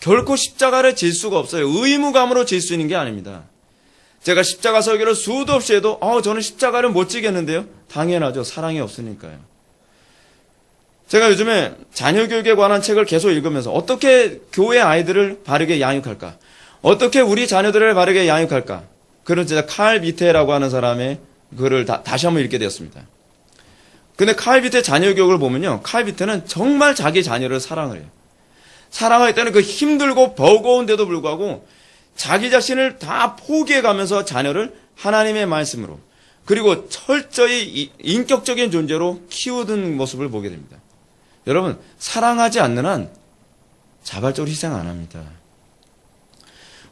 결코 십자가를 질 수가 없어요. 의무감으로 질 수 있는 게 아닙니다. 제가 십자가 설교를 수도 없이 해도 저는 십자가를 못 지겠는데요. 당연하죠. 사랑이 없으니까요. 제가 요즘에 자녀 교육에 관한 책을 계속 읽으면서 어떻게 교회 아이들을 바르게 양육할까? 어떻게 우리 자녀들을 바르게 양육할까? 그런 제가 칼 비테라고 하는 사람의 글을 다시 한번 읽게 되었습니다. 근데 칼 비테 자녀 교육을 보면요. 칼 비테는 정말 자기 자녀를 사랑을 해요. 사랑할 때는 그 힘들고 버거운데도 불구하고 자기 자신을 다 포기해가면서 자녀를 하나님의 말씀으로 그리고 철저히 인격적인 존재로 키우는 모습을 보게 됩니다. 여러분, 사랑하지 않는 한 자발적으로 희생 안 합니다.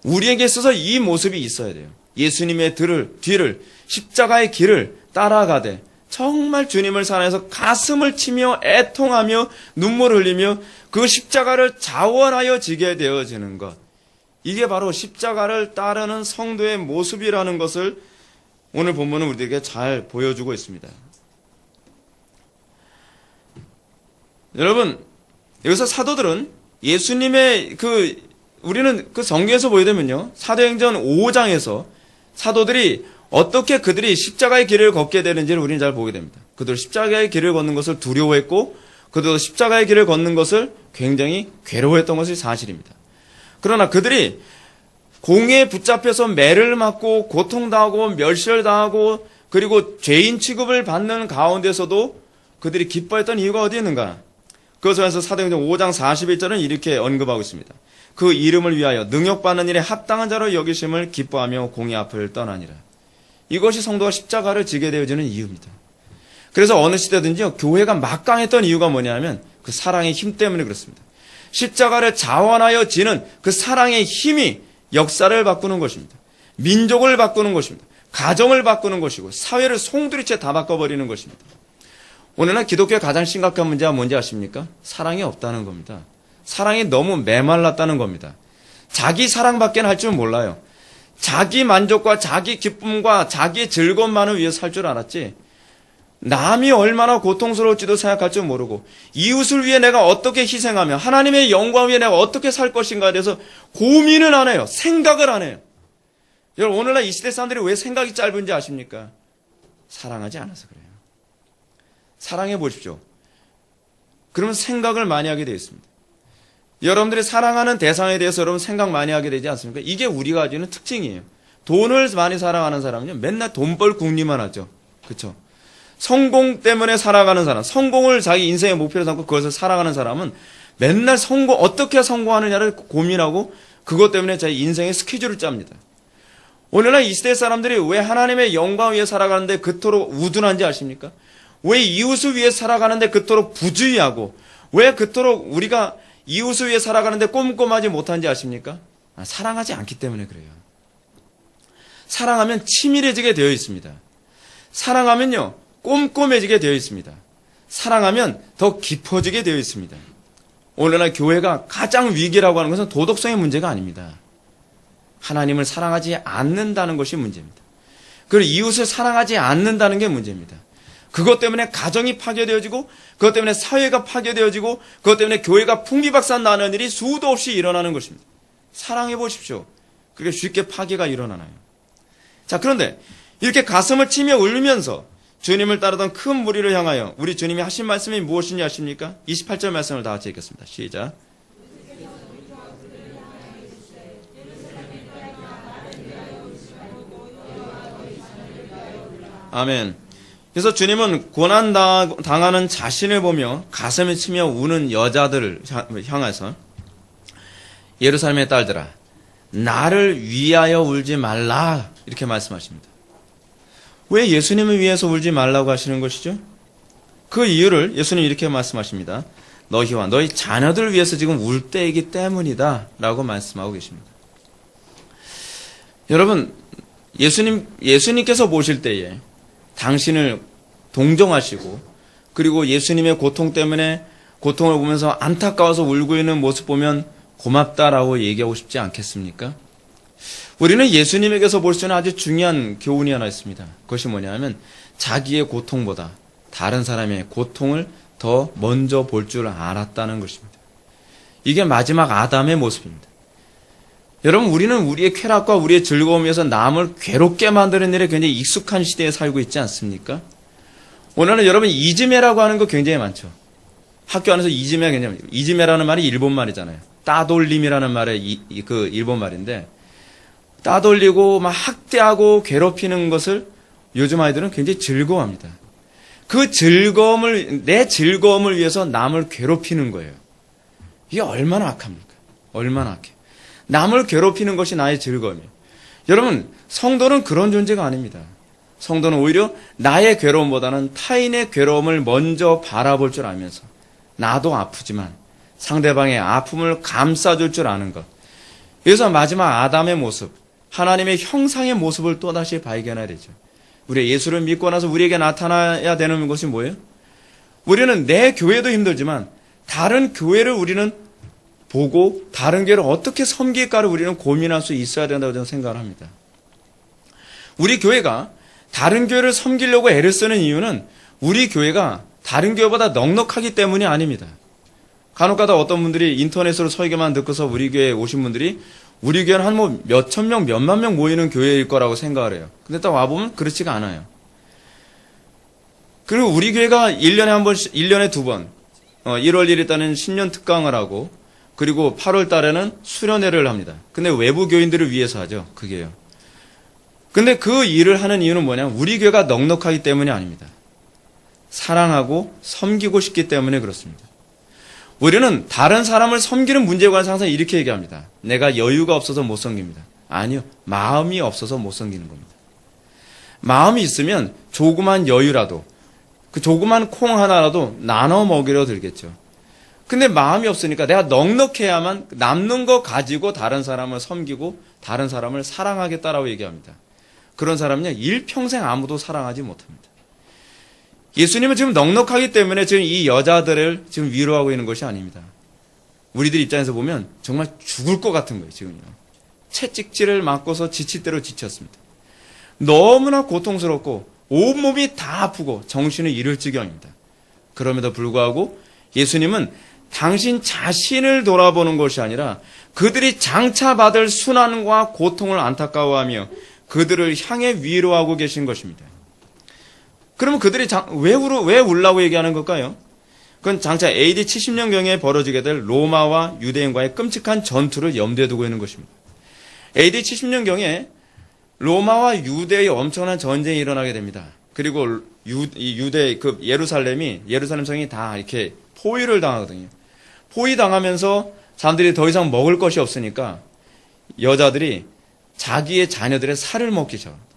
우리에게 있어서 이 모습이 있어야 돼요. 예수님의 뒤를 십자가의 길을 따라가되 정말 주님을 사랑해서 가슴을 치며 애통하며 눈물을 흘리며 그 십자가를 자원하여 지게 되어지는 것. 이게 바로 십자가를 따르는 성도의 모습이라는 것을 오늘 본문은 우리에게 잘 보여주고 있습니다. 여러분, 여기서 사도들은 예수님의 우리는 그 성경에서 보게 되면요. 사도행전 5장에서 사도들이 어떻게 그들이 십자가의 길을 걷게 되는지를 우리는 잘 보게 됩니다. 그들 십자가의 길을 걷는 것을 두려워했고 그들도 십자가의 길을 걷는 것을 굉장히 괴로워했던 것이 사실입니다. 그러나 그들이 공에 붙잡혀서 매를 맞고 고통당하고 멸시를 당하고 그리고 죄인 취급을 받는 가운데서도 그들이 기뻐했던 이유가 어디 있는가? 그것에서 사도행전 5장 41절은 이렇게 언급하고 있습니다. 그 이름을 위하여 능욕받는 일에 합당한 자로 여기심을 기뻐하며 공의 앞을 떠나니라. 이것이 성도가 십자가를 지게 되어지는 이유입니다. 그래서 어느 시대든지요, 교회가 막강했던 이유가 뭐냐면 그 사랑의 힘 때문에 그렇습니다. 십자가를 자원하여 지는 그 사랑의 힘이 역사를 바꾸는 것입니다. 민족을 바꾸는 것입니다. 가정을 바꾸는 것이고 사회를 송두리째 다 바꿔버리는 것입니다. 오늘날 기독교의 가장 심각한 문제가 뭔지 아십니까? 사랑이 없다는 겁니다. 사랑이 너무 메말랐다는 겁니다. 자기 사랑밖에 할 줄 몰라요. 자기 만족과 자기 기쁨과 자기 즐거움만을 위해서 살 줄 알았지 남이 얼마나 고통스러울지도 생각할 줄 모르고 이웃을 위해 내가 어떻게 희생하며 하나님의 영광 위해 내가 어떻게 살 것인가에 대해서 고민을 안 해요. 생각을 안 해요. 여러분 오늘날 이 시대 사람들이 왜 생각이 짧은지 아십니까? 사랑하지 않아서 그래요. 사랑해 보십시오. 그러면 생각을 많이 하게 되어 있습니다. 여러분들이 사랑하는 대상에 대해서 여러분 생각 많이 하게 되지 않습니까? 이게 우리가 가지고 있는 특징이에요. 돈을 많이 사랑하는 사람은요, 맨날 돈 벌 궁리만 하죠. 그렇죠? 성공 때문에 살아가는 사람, 성공을 자기 인생의 목표로 삼고 그것을 살아가는 사람은 맨날 어떻게 성공하느냐를 고민하고 그것 때문에 자기 인생의 스케줄을 짭니다. 오늘날 이 시대 사람들이 왜 하나님의 영광 위에 살아가는데 그토록 우둔한지 아십니까? 왜 이웃을 위해 살아가는데 그토록 부주의하고 왜 그토록 우리가 이웃을 위해 살아가는데 꼼꼼하지 못한지 아십니까? 사랑하지 않기 때문에 그래요. 사랑하면 치밀해지게 되어 있습니다. 사랑하면요, 꼼꼼해지게 되어 있습니다. 사랑하면 더 깊어지게 되어 있습니다. 오늘날 교회가 가장 위기라고 하는 것은 도덕성의 문제가 아닙니다. 하나님을 사랑하지 않는다는 것이 문제입니다. 그리고 이웃을 사랑하지 않는다는 게 문제입니다. 그것 때문에 가정이 파괴되어지고 그것 때문에 사회가 파괴되어지고 그것 때문에 교회가 풍비박산 나는 일이 수도 없이 일어나는 것입니다. 사랑해 보십시오. 그렇게 쉽게 파괴가 일어나나요? 자, 그런데 이렇게 가슴을 치며 울면서 주님을 따르던 큰 무리를 향하여 우리 주님이 하신 말씀이 무엇인지 아십니까? 28절 말씀을 다 같이 읽겠습니다. 시작. 아멘. 그래서 주님은 고난당하는 자신을 보며 가슴을 치며 우는 여자들을 향해서 예루살렘의 딸들아 나를 위하여 울지 말라 이렇게 말씀하십니다. 왜 예수님을 위해서 울지 말라고 하시는 것이죠? 그 이유를 예수님이 이렇게 말씀하십니다. 너희와 너희 자녀들을 위해서 지금 울 때이기 때문이다 라고 말씀하고 계십니다. 여러분 예수님께서 보실 때에 당신을 동정하시고 그리고 예수님의 고통 때문에 고통을 보면서 안타까워서 울고 있는 모습 보면 고맙다라고 얘기하고 싶지 않겠습니까? 우리는 예수님에게서 볼 수 있는 아주 중요한 교훈이 하나 있습니다. 그것이 뭐냐면 자기의 고통보다 다른 사람의 고통을 더 먼저 볼 줄 알았다는 것입니다. 이게 마지막 아담의 모습입니다. 여러분 우리는 우리의 쾌락과 우리의 즐거움 위해서 남을 괴롭게 만드는 일에 굉장히 익숙한 시대에 살고 있지 않습니까? 오늘은 여러분 이즈메라고 하는 거 굉장히 많죠. 학교 안에서 이즈메가 굉장히 많죠. 이즈메라는 말이 일본 말이잖아요. 따돌림이라는 말의 그 일본 말인데 따돌리고 막 학대하고 괴롭히는 것을 요즘 아이들은 굉장히 즐거워합니다. 그 즐거움을 내 즐거움을 위해서 남을 괴롭히는 거예요. 이게 얼마나 악합니까? 얼마나 악해. 남을 괴롭히는 것이 나의 즐거움이에요. 여러분 성도는 그런 존재가 아닙니다. 성도는 오히려 나의 괴로움보다는 타인의 괴로움을 먼저 바라볼 줄 알면서 나도 아프지만 상대방의 아픔을 감싸줄 줄 아는 것. 그래서 마지막 아담의 모습, 하나님의 형상의 모습을 또다시 발견해야 되죠. 우리 예수를 믿고 나서 우리에게 나타나야 되는 것이 뭐예요? 우리는 내 교회도 힘들지만 다른 교회를 우리는 보고 다른 교회를 어떻게 섬길까를 우리는 고민할 수 있어야 된다고 저는 생각을 합니다. 우리 교회가 다른 교회를 섬기려고 애를 쓰는 이유는 우리 교회가 다른 교회보다 넉넉하기 때문이 아닙니다. 간혹가다 어떤 분들이 인터넷으로 설교만 듣고서 우리 교회에 오신 분들이 우리 교회는 한 뭐 몇천 명, 몇만 명 모이는 교회일 거라고 생각을 해요. 근데 딱 와보면 그렇지가 않아요. 그리고 우리 교회가 1년에 한 번씩, 1년에 두 번, 1월 1일 따는 신년 특강을 하고, 그리고 8월 달에는 수련회를 합니다. 근데 외부 교인들을 위해서 하죠. 그게요. 근데 그 일을 하는 이유는 뭐냐면 우리 교회가 넉넉하기 때문이 아닙니다. 사랑하고 섬기고 싶기 때문에 그렇습니다. 우리는 다른 사람을 섬기는 문제에 관해서 항상 이렇게 얘기합니다. 내가 여유가 없어서 못 섬깁니다. 아니요. 마음이 없어서 못 섬기는 겁니다. 마음이 있으면 조그만 여유라도, 그 조그만 콩 하나라도 나눠 먹이려 들겠죠. 근데 마음이 없으니까 내가 넉넉해야만 남는 거 가지고 다른 사람을 섬기고 다른 사람을 사랑하겠다라고 얘기합니다. 그런 사람은요, 일평생 아무도 사랑하지 못합니다. 예수님은 지금 넉넉하기 때문에 지금 이 여자들을 지금 위로하고 있는 것이 아닙니다. 우리들 입장에서 보면 정말 죽을 것 같은 거예요, 지금요. 채찍질을 맞고서 지칠 대로 지쳤습니다. 너무나 고통스럽고 온몸이 다 아프고 정신을 잃을 지경입니다. 그럼에도 불구하고 예수님은 당신 자신을 돌아보는 것이 아니라 그들이 장차 받을 순환과 고통을 안타까워하며 그들을 향해 위로하고 계신 것입니다. 그러면 그들이 왜 울라고 얘기하는 걸까요? 그건 장차 AD 70년경에 벌어지게 될 로마와 유대인과의 끔찍한 전투를 염두에 두고 있는 것입니다. AD 70년경에 로마와 유대의 엄청난 전쟁이 일어나게 됩니다. 그리고 유대 예루살렘 성이 다 이렇게 포위를 당하거든요. 포위당하면서 사람들이 더 이상 먹을 것이 없으니까 여자들이 자기의 자녀들의 살을 먹기 시작합니다.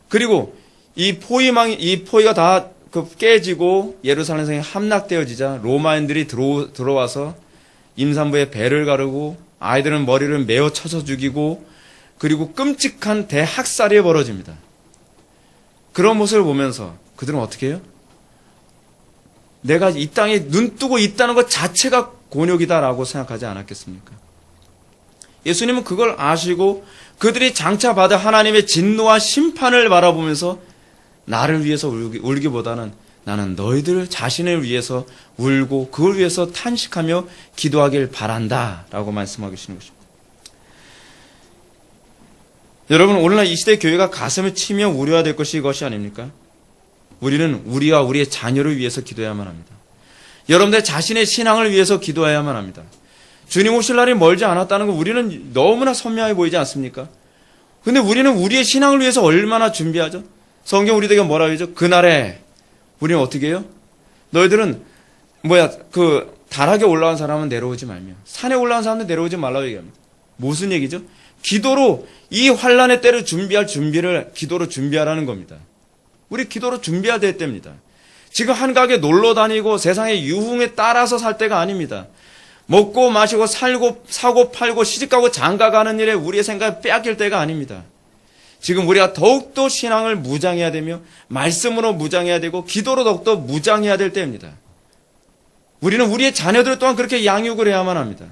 그리고 이 포위가 다 깨지고 예루살렘 성이 함락되어지자 로마인들이 들어와서 임산부의 배를 가르고 아이들은 머리를 메어 쳐서 죽이고 그리고 끔찍한 대학살이 벌어집니다. 그런 모습을 보면서 그들은 어떻게 해요? 내가 이 땅에 눈 뜨고 있다는 것 자체가 곤욕이다라고 생각하지 않았겠습니까? 예수님은 그걸 아시고 그들이 장차 받을 하나님의 진노와 심판을 바라보면서 나를 위해서 울기보다는 나는 너희들 자신을 위해서 울고 그걸 위해서 탄식하며 기도하길 바란다 라고 말씀하고 계시는 것입니다. 여러분, 오늘날 이 시대 교회가 가슴을 치며 우려야 될 것이 이것이 아닙니까? 우리는 우리와 우리의 자녀를 위해서 기도해야만 합니다. 여러분들 자신의 신앙을 위해서 기도해야만 합니다. 주님 오실 날이 멀지 않았다는 거 우리는 너무나 선명해 보이지 않습니까? 근데 우리는 우리의 신앙을 위해서 얼마나 준비하죠? 성경 우리에게 뭐라고 하죠? 그날에 우리는 어떻게 해요? 너희들은 다락에 올라간 사람은 내려오지 말며 산에 올라간 사람은 내려오지 말라고 얘기합니다. 무슨 얘기죠? 기도로 이 환란의 때를 기도로 준비하라는 겁니다. 우리 기도로 준비해야 될 때입니다. 지금 한가하게 놀러 다니고 세상의 유흥에 따라서 살 때가 아닙니다. 먹고 마시고 살고 사고 팔고 시집가고 장가가는 일에 우리의 생각을 빼앗길 때가 아닙니다. 지금 우리가 더욱더 신앙을 무장해야 되며 말씀으로 무장해야 되고 기도로 더욱더 무장해야 될 때입니다. 우리는 우리의 자녀들 또한 그렇게 양육을 해야만 합니다.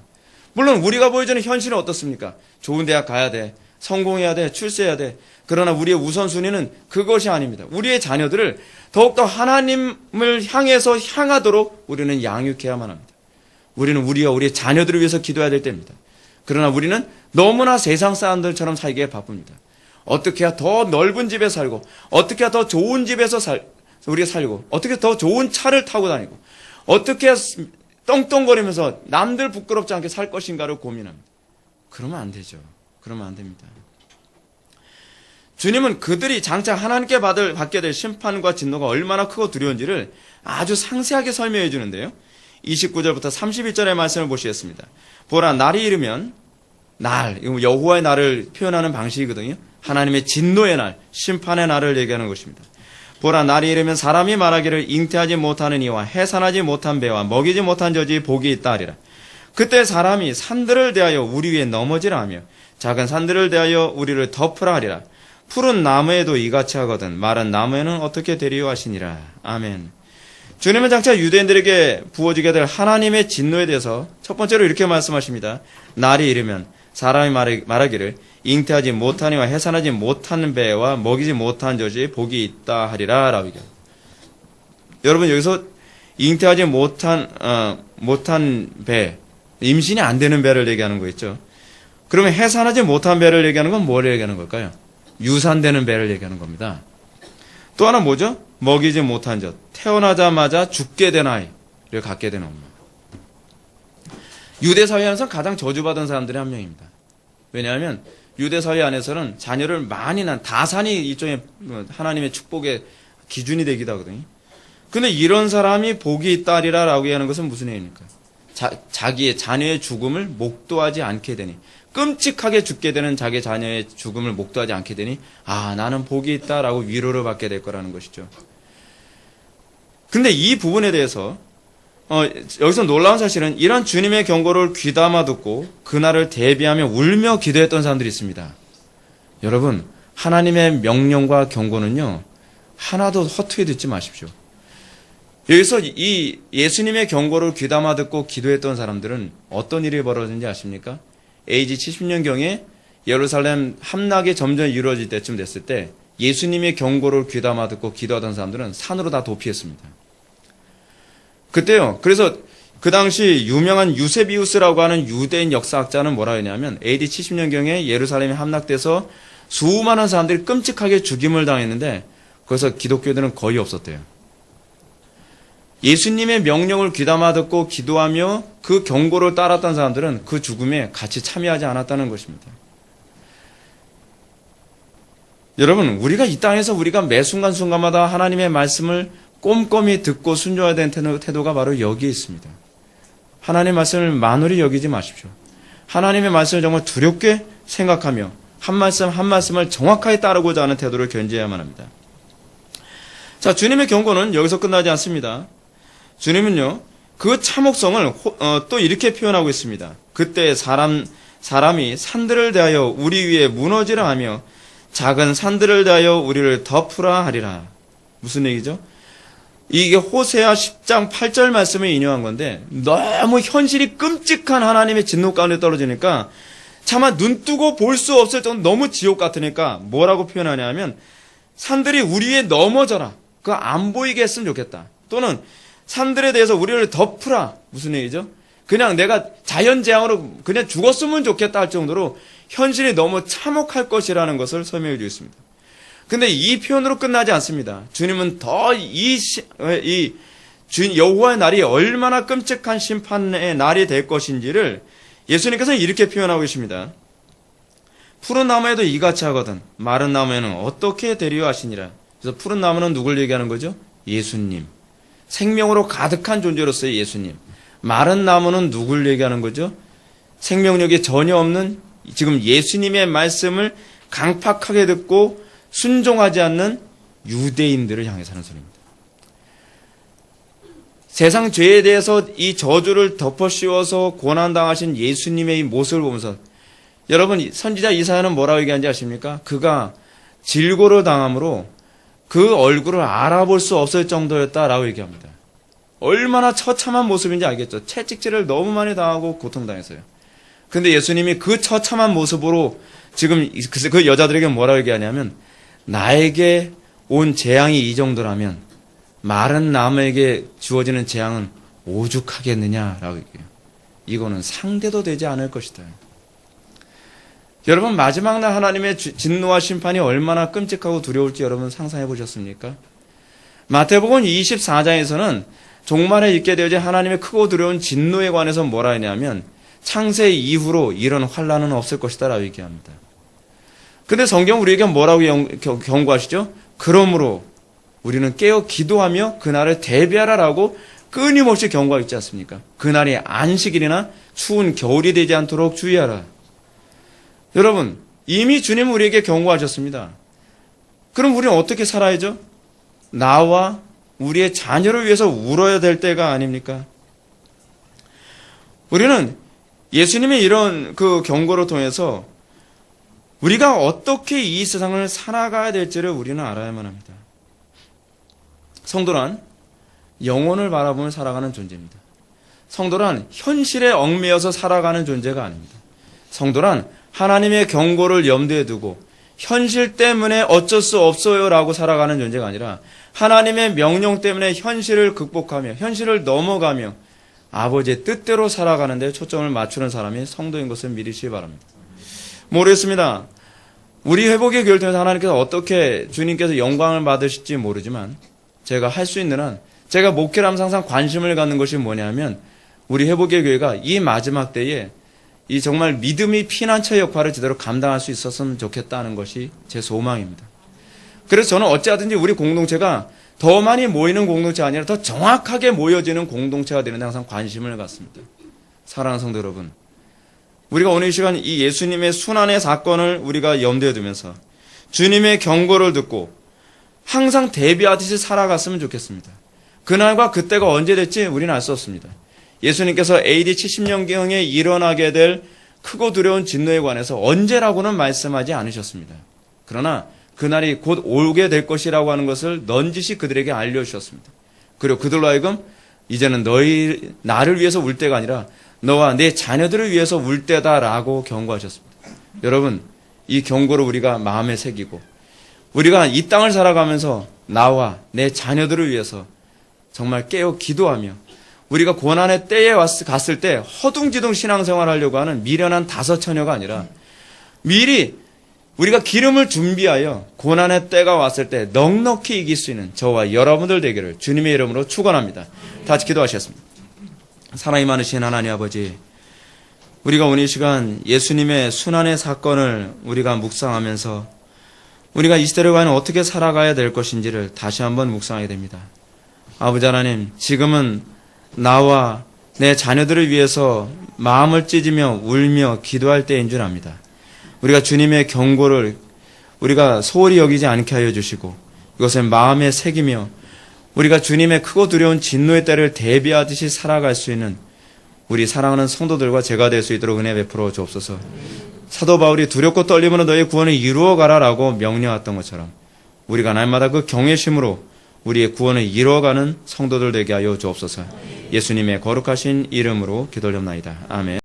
물론 우리가 보여주는 현실은 어떻습니까? 좋은 대학 가야 돼. 성공해야 돼. 출세해야 돼. 그러나 우리의 우선순위는 그것이 아닙니다. 우리의 자녀들을 더욱더 하나님을 향하도록 우리는 양육해야만 합니다. 우리는 우리와 우리의 자녀들을 위해서 기도해야 될 때입니다. 그러나 우리는 너무나 세상 사람들처럼 살기에 바쁩니다. 어떻게 해야 더 넓은 집에 살고 어떻게 해야 더 좋은 집에서 우리가 살고 어떻게 더 좋은 차를 타고 다니고 어떻게 해야 떵떵거리면서 남들 부끄럽지 않게 살 것인가를 고민합니다. 그러면 안 되죠. 그러면 안 됩니다. 주님은 그들이 장차 하나님께 받게 될 심판과 진노가 얼마나 크고 두려운지를 아주 상세하게 설명해 주는데요. 29절부터 31절의 말씀을 보시겠습니다. 보라, 날이 이르면 여호와의 날을 표현하는 방식이거든요. 하나님의 진노의 날, 심판의 날을 얘기하는 것입니다. 보라, 날이 이르면 사람이 말하기를 잉태하지 못하는 이와 해산하지 못한 배와 먹이지 못한 젖이 복이 있다 하리라. 그때 사람이 산들을 대하여 우리 위에 넘어지라 하며 작은 산들을 대하여 우리를 덮으라 하리라. 푸른 나무에도 이같이 하거든 마른 나무에는 어떻게 되리요 하시니라. 아멘. 주님은 장차 유대인들에게 부어지게 될 하나님의 진노에 대해서 첫 번째로 이렇게 말씀하십니다. 날이 이르면 사람이 말하기를 잉태하지 못하니와 해산하지 못한 배와 먹이지 못한 젖이 복이 있다 하리라 라고 얘기합니다. 여러분, 여기서 잉태하지 못한 배, 임신이 안 되는 배를 얘기하는 거 있죠. 그러면 해산하지 못한 배를 얘기하는 건 뭘 얘기하는 걸까요? 유산되는 배를 얘기하는 겁니다. 또 하나 뭐죠? 먹이지 못한 것. 태어나자마자 죽게 된 아이를 갖게 된 엄마. 유대 사회 안에서 가장 저주받은 사람들의 한 명입니다. 왜냐하면 유대 사회 안에서는 자녀를 많이 낳은 다산이 일종의 하나님의 축복의 기준이 되기도 하거든요. 근데 이런 사람이 복이 있다리라라고 하는 것은 무슨 얘기입니까? 자기의 자녀의 죽음을 목도하지 않게 되니, 끔찍하게 죽게 되는 자기 자녀의 죽음을 목도하지 않게 되니, 아, 나는 복이 있다라고 위로를 받게 될 거라는 것이죠. 근데 이 부분에 대해서 여기서 놀라운 사실은 이런 주님의 경고를 귀담아 듣고 그날을 대비하며 울며 기도했던 사람들이 있습니다. 여러분, 하나님의 명령과 경고는요, 하나도 허투루 듣지 마십시오. 여기서 이 예수님의 경고를 귀담아 듣고 기도했던 사람들은 어떤 일이 벌어졌는지 아십니까? AD 70년경에 예루살렘 함락이 점점 이루어질 때쯤 됐을 때 예수님의 경고를 귀담아 듣고 기도하던 사람들은 산으로 다 도피했습니다. 그때요. 그래서 그 당시 유명한 유세비우스라고 하는 유대인 역사학자는 뭐라 했냐면 AD 70년경에 예루살렘이 함락돼서 수많은 사람들이 끔찍하게 죽임을 당했는데 거기서 기독교인들은 거의 없었대요. 예수님의 명령을 귀담아 듣고 기도하며 그 경고를 따랐던 사람들은 그 죽음에 같이 참여하지 않았다는 것입니다. 여러분, 우리가 이 땅에서 우리가 매 순간순간마다 하나님의 말씀을 꼼꼼히 듣고 순종해야 되는 태도가 바로 여기에 있습니다. 하나님의 말씀을 만홀히 여기지 마십시오. 하나님의 말씀을 정말 두렵게 생각하며 한 말씀 한 말씀을 정확하게 따르고자 하는 태도를 견지해야만 합니다. 자, 주님의 경고는 여기서 끝나지 않습니다. 주님은요, 그 참혹성을 또 이렇게 표현하고 있습니다. 그때 사람이 산들을 대하여 우리 위에 무너지라 하며 작은 산들을 대하여 우리를 덮으라 하리라. 무슨 얘기죠? 이게 호세아 10장 8절 말씀을 인용한 건데 너무 현실이 끔찍한 하나님의 진노 가운데 떨어지니까 차마 눈 뜨고 볼 수 없을 정도 너무 지옥 같으니까 뭐라고 표현하냐면 산들이 우리 위에 넘어져라. 그거 안 보이게 했으면 좋겠다. 또는 산들에 대해서 우리를 덮으라. 무슨 얘기죠? 그냥 내가 자연재앙으로 그냥 죽었으면 좋겠다 할 정도로 현실이 너무 참혹할 것이라는 것을 설명해 주고 있습니다. 근데 이 표현으로 끝나지 않습니다. 주님은 더 여호와의 날이 얼마나 끔찍한 심판의 날이 될 것인지를 예수님께서는 이렇게 표현하고 계십니다. 푸른 나무에도 이같이 하거든 마른 나무에는 어떻게 되리요 하시니라. 그래서 푸른 나무는 누굴 얘기하는 거죠? 예수님. 생명으로 가득한 존재로서의 예수님. 마른 나무는 누굴 얘기하는 거죠? 생명력이 전혀 없는 지금 예수님의 말씀을 강팍하게 듣고 순종하지 않는 유대인들을 향해서 하는 소리입니다. 세상 죄에 대해서 이 저주를 덮어씌워서 고난당하신 예수님의 이 모습을 보면서 여러분, 선지자 이사야는 뭐라고 얘기하는지 아십니까? 그가 질고를 당함으로 그 얼굴을 알아볼 수 없을 정도였다라고 얘기합니다. 얼마나 처참한 모습인지 알겠죠? 채찍질을 너무 많이 당하고 고통당했어요. 근데 예수님이 그 처참한 모습으로 지금 그 여자들에게 뭐라고 얘기하냐면 나에게 온 재앙이 이 정도라면 마른 나무에게 주어지는 재앙은 오죽하겠느냐라고 얘기해요. 이거는 상대도 되지 않을 것이다. 여러분, 마지막 날 하나님의 진노와 심판이 얼마나 끔찍하고 두려울지 여러분 상상해 보셨습니까? 마태복음 24장에서는 종말에 있게 되어진 하나님의 크고 두려운 진노에 관해서 뭐라 했냐면 창세 이후로 이런 환난은 없을 것이다 라고 얘기합니다. 근데 성경 우리에게 뭐라고 경고하시죠? 그러므로 우리는 깨어 기도하며 그날을 대비하라라고 끊임없이 경고하고 있지 않습니까? 그날이 안식일이나 추운 겨울이 되지 않도록 주의하라. 여러분, 이미 주님은 우리에게 경고하셨습니다. 그럼 우리는 어떻게 살아야죠? 나와 우리의 자녀를 위해서 울어야 될 때가 아닙니까? 우리는 예수님의 이런 그 경고를 통해서 우리가 어떻게 이 세상을 살아가야 될지를 우리는 알아야만 합니다. 성도란 영혼을 바라보며 살아가는 존재입니다. 성도란 현실에 얽매여서 살아가는 존재가 아닙니다. 성도란 하나님의 경고를 염두에 두고 현실 때문에 어쩔 수 없어요라고 살아가는 존재가 아니라 하나님의 명령 때문에 현실을 극복하며 현실을 넘어가며 아버지의 뜻대로 살아가는 데 초점을 맞추는 사람이 성도인 것을 믿으시기 바랍니다. 모르겠습니다. 우리 회복의 교회를 통해서 하나님께서 어떻게 주님께서 영광을 받으실지 모르지만 제가 할 수 있는 한 제가 목회를 하면서 항상 관심을 갖는 것이 뭐냐면 우리 회복의 교회가 이 마지막 때에 이 정말 믿음이 피난처 역할을 제대로 감당할 수 있었으면 좋겠다는 것이 제 소망입니다. 그래서 저는 어찌하든지 우리 공동체가 더 많이 모이는 공동체가 아니라 더 정확하게 모여지는 공동체가 되는 데 항상 관심을 갖습니다. 사랑하는 성도 여러분, 우리가 오늘 이 시간 이 예수님의 순환의 사건을 우리가 염두에 두면서 주님의 경고를 듣고 항상 대비하듯이 살아갔으면 좋겠습니다. 그날과 그때가 언제 될지 우리는 알 수 없습니다. 예수님께서 AD 70년경에 일어나게 될 크고 두려운 진노에 관해서 언제라고는 말씀하지 않으셨습니다. 그러나 그날이 곧 오게 될 것이라고 하는 것을 넌지시 그들에게 알려주셨습니다. 그리고 그들로 하여금 이제는 나를 위해서 울 때가 아니라 너와 내 자녀들을 위해서 울 때다라고 경고하셨습니다. 여러분, 이 경고를 우리가 마음에 새기고 우리가 이 땅을 살아가면서 나와 내 자녀들을 위해서 정말 깨어 기도하며 우리가 고난의 때에 갔을 때 허둥지둥 신앙생활을 하려고 하는 미련한 다섯 처녀가 아니라 미리 우리가 기름을 준비하여 고난의 때가 왔을 때 넉넉히 이길 수 있는 저와 여러분들 되기를 주님의 이름으로 축원합니다. 다시 기도하시겠습니다. 사랑이 많으신 하나님 아버지, 우리가 오늘 이 시간 예수님의 순환의 사건을 우리가 묵상하면서 우리가 이 시대를 과연 어떻게 살아가야 될 것인지를 다시 한번 묵상하게 됩니다. 아버지 하나님, 지금은 나와 내 자녀들을 위해서 마음을 찢으며 울며 기도할 때인 줄 압니다. 우리가 주님의 경고를 우리가 소홀히 여기지 않게 하여 주시고 이것을 마음에 새기며 우리가 주님의 크고 두려운 진노의 때를 대비하듯이 살아갈 수 있는 우리 사랑하는 성도들과 제가 될 수 있도록 은혜 베풀어 주옵소서. 사도 바울이 두렵고 떨림으로 너의 구원을 이루어가라라고 명령했던 것처럼 우리가 날마다 그 경외심으로 우리의 구원을 이루어가는 성도들 되게 하여 주옵소서. 예수님의 거룩하신 이름으로 기도드립나이다. 아멘.